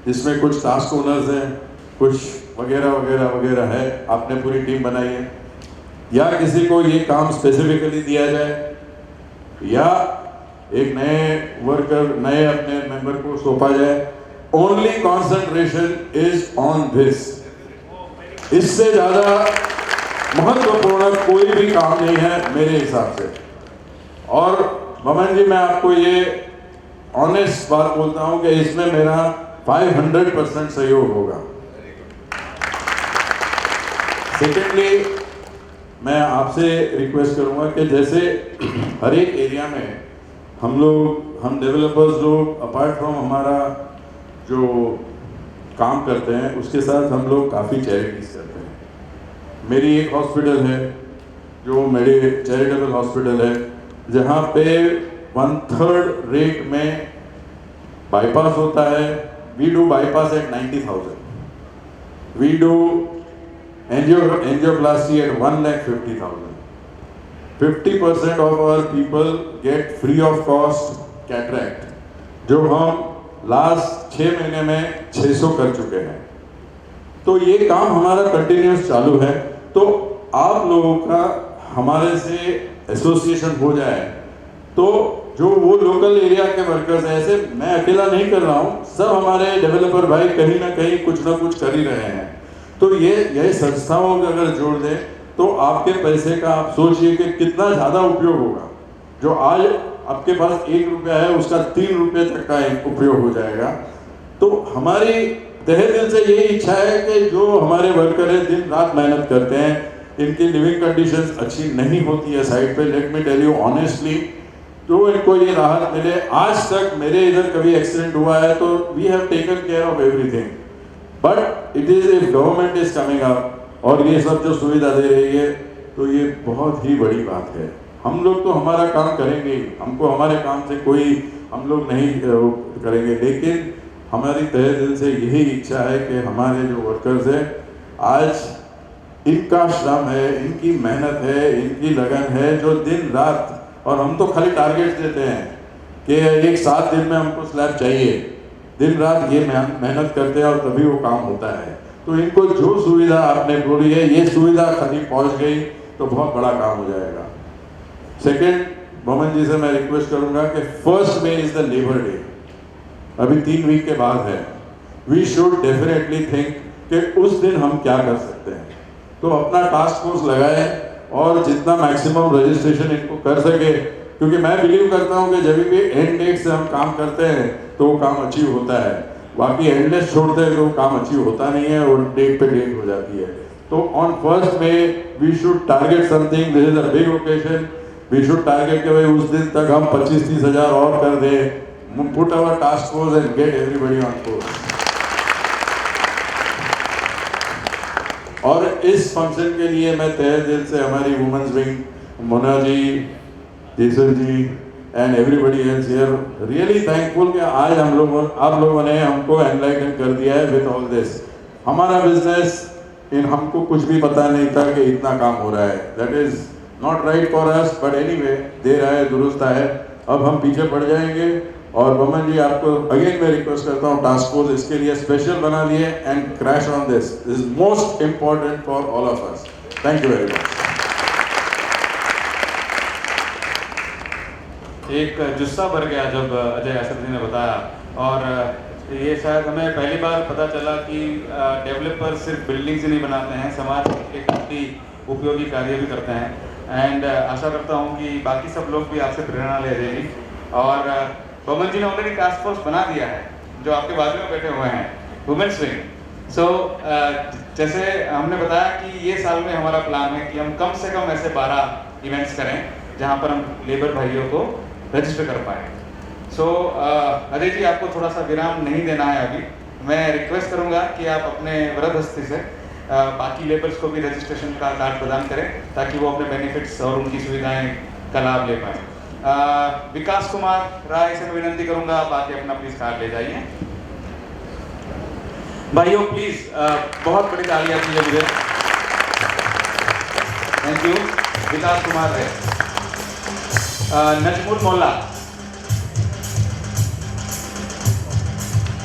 जिसमें कुछ टास्क ओनर्स हैं, कुछ वगैरह वगैरह वगैरह है, आपने पूरी टीम बनाई है। या किसी को ये काम स्पेसिफिकली दिया जाए या एक नए वर्कर, नए अपने मेंबर को सौंपा जाए, only concentration is on this. इससे ज़्यादा महत्वपूर्ण कोई भी काम नहीं है मेरे हिसाब से। और ममन जी, मैं आपको ये ऑनेस्ट बात बोलता हूँ कि इसमें मेरा 500% सहयोग होगा। सेकेंडली, मैं आपसे रिक्वेस्ट करूँगा कि जैसे हर एक एरिया में हम डेवलपर्स लोग अपार्ट फ्रॉम हमारा जो काम करते हैं उसके साथ हम लोग काफ़ी चैरिटीज़ करते हैं। मेरी एक हॉस्पिटल है जो मेरी चैरिटेबल हॉस्पिटल है जहाँ पे 1/3 रेट में बाईपास होता है। We do bypass at 90,000। We do angioplasty at 1,50,000। 50% of our people get free of cost cataract, जो हम लास्ट 6 महीने में 600 कर चुके हैं। तो ये काम हमारा कंटिन्यूस चालू है। तो आप लोगों का हमारे से एसोसिएशन हो जाए तो जो वो लोकल एरिया के वर्कर्स हैं, ऐसे मैं अकेला नहीं कर रहा हूँ, सब हमारे डेवलपर भाई कहीं ना कुछ कर ही रहे हैं। तो ये संस्थाओं को अगर जोड़ दें तो आपके पैसे का आप सोचिए कि कितना ज़्यादा उपयोग होगा। जो आज आपके पास 1 रुपया है उसका 3 रुपये तक का उपयोग हो जाएगा। तो हमारी तहे दिल से यही इच्छा है कि जो हमारे वर्कर हैं दिन रात मेहनत करते हैं, इनकी लिविंग कंडीशंस अच्छी नहीं होती है साइड पे, let me tell you honestly, तो इनको ये राहत मिले। आज तक मेरे इधर कभी एक्सीडेंट हुआ है तो we have taken care of everything, but it is if government is coming up और ये सब जो सुविधा दे रही है तो ये बहुत ही बड़ी बात है। हम लोग तो हमारा काम करेंगे, हमको हमारे काम से कोई हम लोग नहीं करेंगे, लेकिन हमारी तहे दिल से यही इच्छा है कि हमारे जो वर्कर्स हैं, आज इनका श्रम है, इनकी मेहनत है, इनकी लगन है, जो दिन रात, और हम तो खाली टारगेट्स देते हैं कि एक 7 दिन में हमको स्लैब चाहिए, दिन रात ये मेहनत करते हैं और तभी वो काम होता है। तो इनको जो सुविधा आपने बोली है, ये सुविधा खाली पहुंच गई तो बहुत बड़ा काम हो जाएगा। सेकेंड, मोहम्मद जी से मैं रिक्वेस्ट करूंगा कि 1 May is the labour day, अभी 3 वीक के बाद है। वी शुड डेफिनेटली थिंक कि उस दिन हम क्या कर सकते हैं, तो अपना टास्क फोर्स लगाए और जितना मैक्सिमम रजिस्ट्रेशन इनको कर सके, क्योंकि मैं बिलीव करता हूं कि जब भी एंड डेट से हम काम करते हैं तो वो काम अचीव होता है, बाकी एंडलेस छोड़ते हैं तो वो काम अचीव होता नहीं है और डेट पे डेट हो जाती है। तो on 1 May we should target something, this is a big occasion, we should target कि भाई उस दिन तक हम 25-30 हज़ार और कर दें, put our task force and get everybody on course. और इस फंक्शन के लिए मैं तहे दिल से हमारी women's wing, Mona ji, Jason ji and everybody else here really thankful कि आज आप लोगों ने हमको एनलाइटन कर दिया है विद ऑल दिस। हमारा बिजनेस हमको कुछ भी पता नहीं था कि इतना काम हो रहा है, that is not right for us, but anyway देर आए दुरुस्त आए, अब हम पीछे पड़ जाएंगे। और बमन जी आपको अगेन मैं रिक्वेस्ट करता हूँ, टास्क फोर्स इसके लिए स्पेशल बना लिए and crash on this is most important for all of us. Thank you very much. एक जुस्सा भर गया जब अजय असद जी ने बताया, और ये शायद हमें पहली बार पता चला कि डेवलपर सिर्फ बिल्डिंग्स ही नहीं बनाते हैं, समाज के काफ़ी उपयोगी कार्य भी करते हैं। एंड आशा करता हूँ कि बाकी सब लोग भी आपसे प्रेरणा ले रहेंगे। और बमन जी ने ऑलरेडी टास्क फोर्स बना दिया है, जो आपके बाजू में बैठे हुए हैं, वुमेन्स विंग। सो जैसे हमने बताया कि ये साल में हमारा प्लान है कि हम कम से कम ऐसे 12 इवेंट्स करें जहाँ पर हम लेबर भाइयों को रजिस्टर कर पाए। सो अजय जी आपको थोड़ा सा विराम नहीं देना है अभी, मैं रिक्वेस्ट करूँगा कि आप अपने वरद हस्ती से बाकी लेबर्स को भी रजिस्ट्रेशन का कार्ड प्रदान करें ताकि वो अपने बेनिफिट्स और उनकी सुविधाएं का लाभ ले पाएँ। विकास कुमार राय से मैं विनंती करूँगा आप आके अपना प्लीज कार्ड ले जाइए। भाइयों प्लीज बहुत बड़ी तालियां दीजिए मुझे। Thank you. विकास कुमार राय। नजमुल मोल्ला,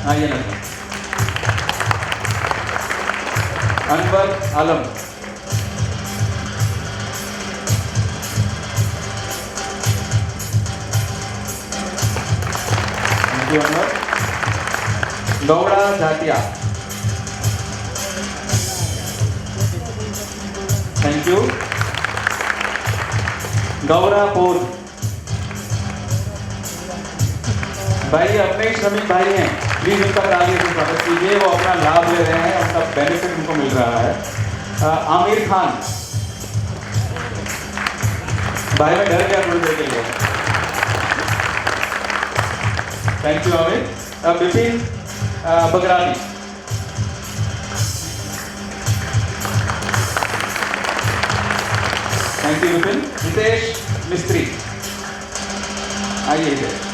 आइए Najmul. Anwar Alam, thank you Anwar. Gauda Jatia, thank you. Gaura Pol, भाई अपने श्रमिक भाई हैं, प्लीज उनका तालियों से स्वागत कीजिए, वो अपना लाभ ले रहे हैं, उनका बेनिफिट उनको मिल रहा है। आमिर खान, भाई मैं डर गया थोड़ी देर के लिए, thank you Aamir. Vipin Bagrati, thank you Vipin. Hitesh Mistry, आइए Hitesh.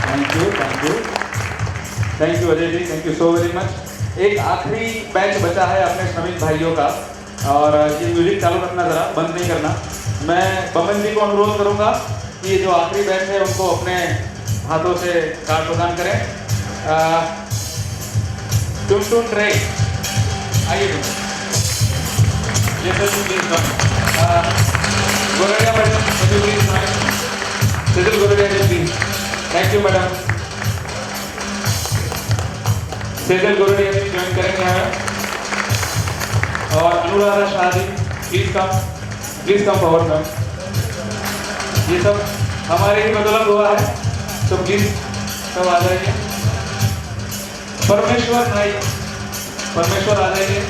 Thank you, thank you, thank you Ajay ji, thank you so very much. एक आखिरी बैच बचा है अपने श्रमिक भाइयों का, और ये म्यूजिक चालू रखना ज़रा, बंद नहीं करना। मैं बमन जी को अनुरोध करूंगा कि ये जो आखिरी बैच है उनको अपने हाथों से कार्ड प्रदान करें। टुन ट्रे, आइए ये sir please Gordia madam, please Gordia ji, thank you madam. Sejal Gordia ji join करेंगे हमें, और Anuradha Shah ji please come forward ma'am. ये सब हमारे ही बदौलत हुआ है, तो प्लीज सब आ जाइए। परमेश्वर भाई, परमेश्वर आ जाइए।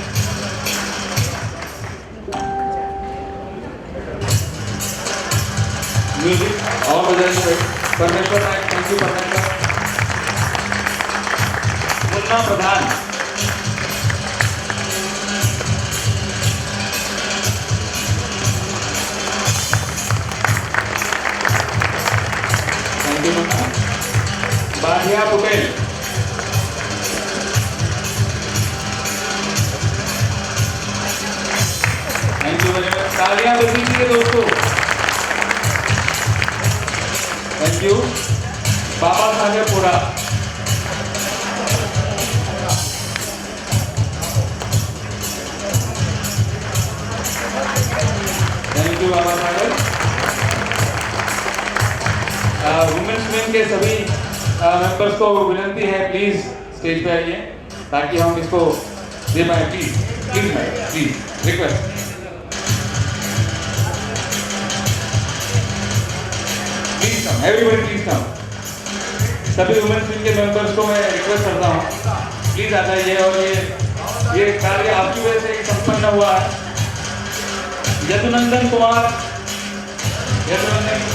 म्यूजिक और बजाइए भाई। परमेश्वर नायक, thank you Parmeshwar. Munna Pradhan, thank you Munna. Badhiya Patel, thank you very much. तालियां बजी दीजिए दोस्तों, thank you. Baba Saheb Pura, thank you Baba Saheb. Women's wing के सभी मेंबर्स को विनती है प्लीज स्टेज पे आइए ताकि हम इसको दे पाए। Please please please request. Please come, everybody please come. सभी वुमेन्स विंग के मेंबर्स को मैं रिक्वेस्ट करता हूँ प्लीज आ जाइए। और ये कार्य आपकी वजह से संपन्न हुआ है। Yadunandan Kumar, Yadunandan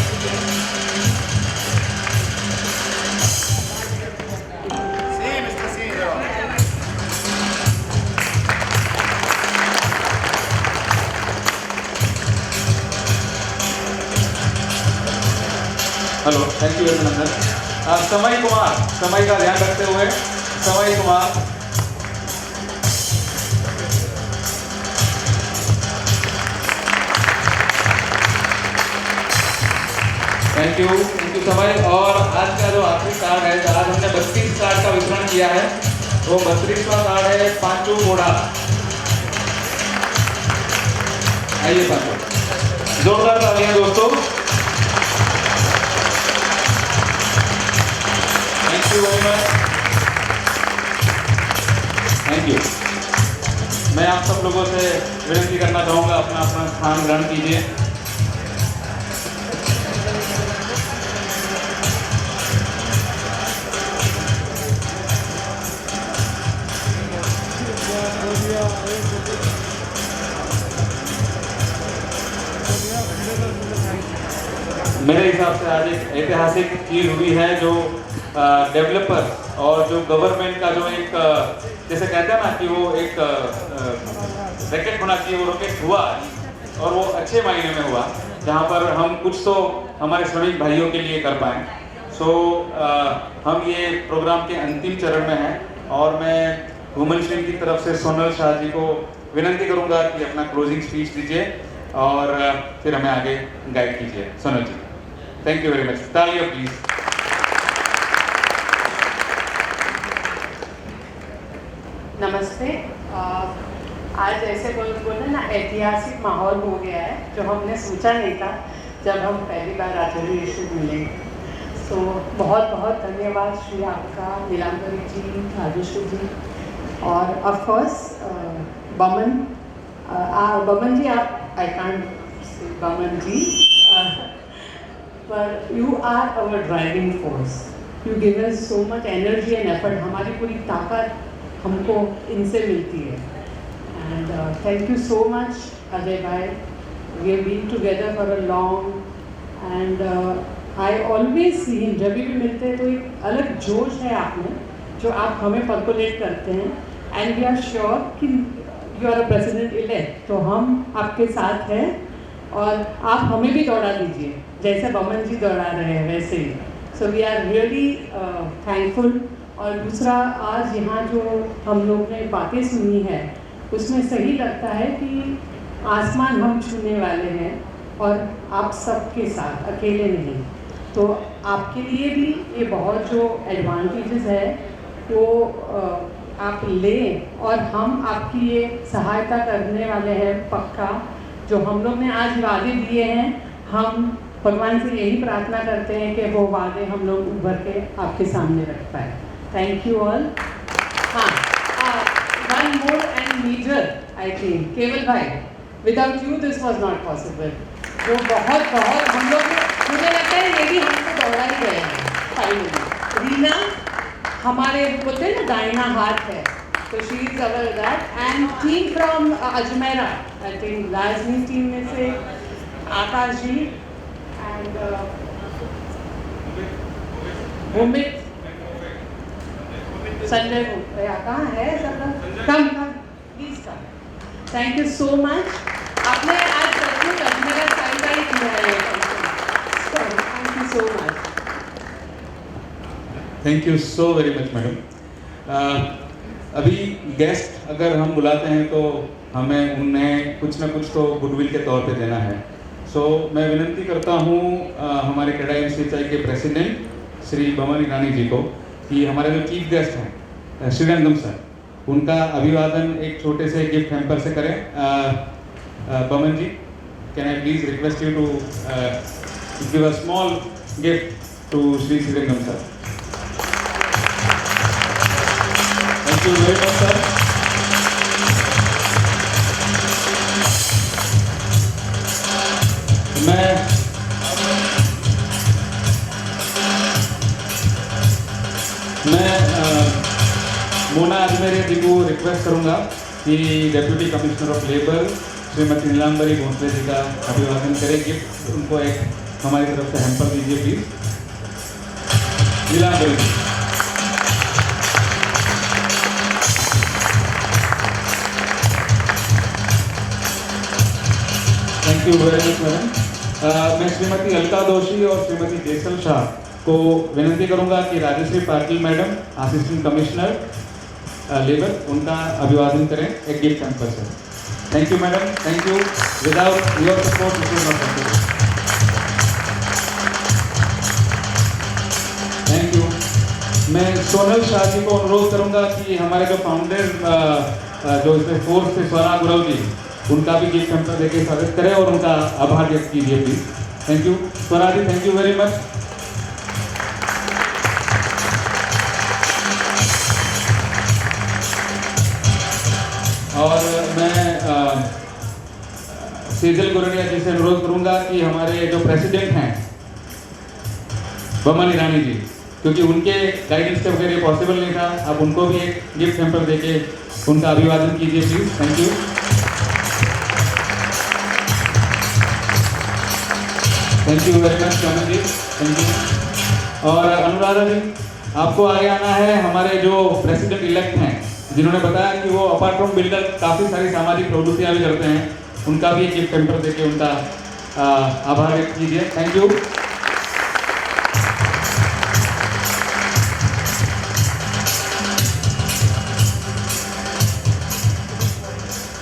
hello, thank you अभिनंदन। समय कुमार, समय का ध्यान रखते हुए समय कुमार, थैंक यू समय। और आज का जो आखिरी कार्ड है, आज हमने 32 कार्ड का वितरण किया है, वो 32वां कार्ड है पांचू घोड़ा। आइए पांचू, जोरदार तालियां दोस्तों। Thank you very much, thank you. मैं आप सब लोगों से विनती करना चाहूँगा अपना अपना स्थान ग्रहण कीजिए। मेरे हिसाब से आज एक ऐतिहासिक चीज़ हुई है जो डेवलपर और जो गवर्नमेंट का जो एक जैसे कहते हैं ना कि वो एक रैकेट होना चाहिए, वो रॉकेट हुआ और वो अच्छे मायने में हुआ, जहाँ पर हम कुछ तो हमारे श्रमिक भाइयों के लिए कर पाएँ। सो हम ये प्रोग्राम के अंतिम चरण में हैं और मैं वुमेन्स विंग की तरफ से सोनल शाह जी को विनती करूँगा कि अपना क्लोजिंग स्पीच दीजिए और फिर हमें आगे गाइड कीजिए। सोनल जी, थैंक यू वेरी मच। तालियां प्लीज। नमस्ते। आज ऐसे बोले ना ऐतिहासिक माहौल हो गया है जो हमने सोचा नहीं था जब हम पहली बार आचार्य से मिले। तो बहुत बहुत धन्यवाद श्री आपका, नीलांबरी जी, राजेश्वर जी और ऑफ कोर्स बमन। बमन जी, आप I can't say Baman ji, पर you are our driving force. You give us so much energy and effort. हमारी पूरी ताकत हमको इनसे मिलती है। And thank you so much Ajay भाई। We have been together for a long and I always see him. जब भी मिलते हैं तो एक अलग जोश है आप में जो आप हमें पर्कुलेट करते हैं। एंड वी आर श्योर कि you are a president elect, तो हम आपके साथ हैं और आप हमें भी दौड़ा दीजिए जैसे बमन जी दौड़ा रहे हैं वैसे ही। So we are really thankful. और दूसरा, आज यहाँ जो हम लोग ने बातें सुनी है उसमें सही लगता है कि आसमान हम छूने वाले हैं और आप सबके साथ, अकेले नहीं। तो आपके लिए भी ये बहुत जो एडवांटेजेस है वो आप लें और हम आपकी ये सहायता करने वाले हैं पक्का। जो हम लोग ने आज वादे दिए हैं, हम भगवान से यही प्रार्थना करते हैं कि वो वादे हम लोग उभर के आपके सामने रख पाए। Thank you all. हाँ, one more and major I think, Keval भाई, without you this was not possible. वो बहुत बहुत हम लोग, मुझे लगता है ये भी हमको दौड़ा ही गए हैं फाइनली। रीना, हमारे बोलते हैं ना दाहिना हाथ है, तो she is our that. And team from Ajmera, I think लाजमी टीम में से आकाश जी एंड मोमित संजय भैया कहाँ है सब? Come please come. Thank you so much. आपने आज सचमुच अजमेरा साइड का ही किया है। Thank you so much. Thank you so very much madam. अभी गेस्ट अगर हम बुलाते हैं तो हमें उन्हें कुछ ना कुछ तो गुडविल के तौर पे देना है। सो मैं विनती करता हूँ हमारे क्रेडा एमसीएचआई के प्रेसिडेंट श्री बमन ईरानी जी को कि हमारे जो चीफ गेस्ट हैं श्रीरंगम सर, उनका अभिवादन एक छोटे से गिफ्ट हैम्पर से करें। Baman ji, can I please request you to give a small gift to Shri Srirangam sir. Thank you very much sir. मैं मोना अजमेरे जी को रिक्वेस्ट करूंगा कि deputy commissioner of labour Shrimati Nilambari Bhosale ji का अभिवादन करें। गिफ्ट उनको एक हमारी तरफ से हैम्पर दीजिए please. Neelambari ji. Thank you very much madam. मैं श्रीमती अलका दोषी और श्रीमती जेसल शाह को विनती करूंगा कि Rajshree Patil madam assistant commissioner labour, उनका अभिवादन करें एक गिफ्ट हैम्पर से। Thank you madam, thank you. Without your support it is not possible. Thank you. मैं सोनल शाह जी को अनुरोध करूंगा कि हमारे जो फाउंडर जो इसमें फोर्स थे स्वरा गुरव जी, उनका भी गिफ्ट हैम्पर देके स्वागत करें और उनका आभार व्यक्त कीजिए please. Thank you Swara ji, thank you very much. और मैं सेजल गोरडिया जी से अनुरोध करूंगा कि हमारे जो प्रेसिडेंट हैं बमन ईरानी जी, क्योंकि उनके गाइडेंस के बगैर ये पॉसिबल नहीं था, अब उनको भी एक गिफ्ट हैम्पर देके उनका अभिवादन कीजिए please. Thank you. Thank you very much Chaman ji, thank you. और अनुराधा जी, आपको आगे आना है। हमारे जो प्रेसिडेंट इलेक्ट हैं, जिन्होंने बताया कि वो अपार्ट फ्रॉम बिल्डर काफ़ी सारी सामाजिक प्रवृत्तियाँ भी करते हैं, उनका भी एक गिफ्ट हैम्पर देके उनका आभार व्यक्त कीजिए। Thank you.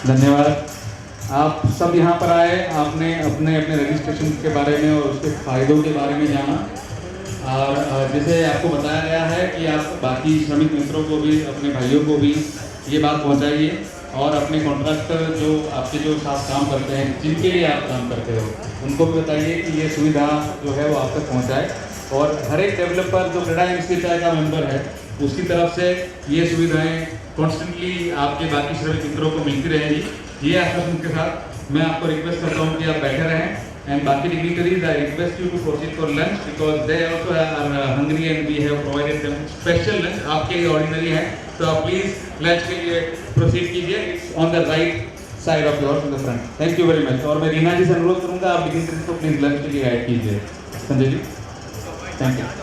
धन्यवाद। आप सब यहाँ पर आए, आपने अपने अपने रजिस्ट्रेशन के बारे में और उसके फ़ायदों के बारे में जाना, और जैसे आपको बताया गया है कि आप बाकी श्रमिक मित्रों को भी, अपने भाइयों को भी ये बात पहुंचाइए और अपने कॉन्ट्रैक्टर जो आपके जो साथ काम करते हैं, जिनके लिए आप काम करते हो, उनको भी बताइए कि ये सुविधा जो है वो आप तक पहुँचाए। और हर एक डेवलपर जो क्रेडा एमसीएचआई का मेंबर है, उसकी तरफ से ये सुविधाएँ कॉन्स्टेंटली आपके बाकी श्रमिक मित्रों को मिलती रहेंगी। ये आश्वासन के साथ मैं आपको रिक्वेस्ट करता हूँ कि आप बैठे रहें। And Baki dignitaries, I request you to proceed for lunch because they also are hungry and we have provided them special lunch. आपके लिए ordinary है, तो आप please lunch के लिए proceed कीजिए। It's on the right side of yours in the front. Thank you very much. और मैं रीना जी से अनुरोध करूँगा, आप dignitaries को please lunch के लिए guide कीजिए। Sanjay ji, thank you.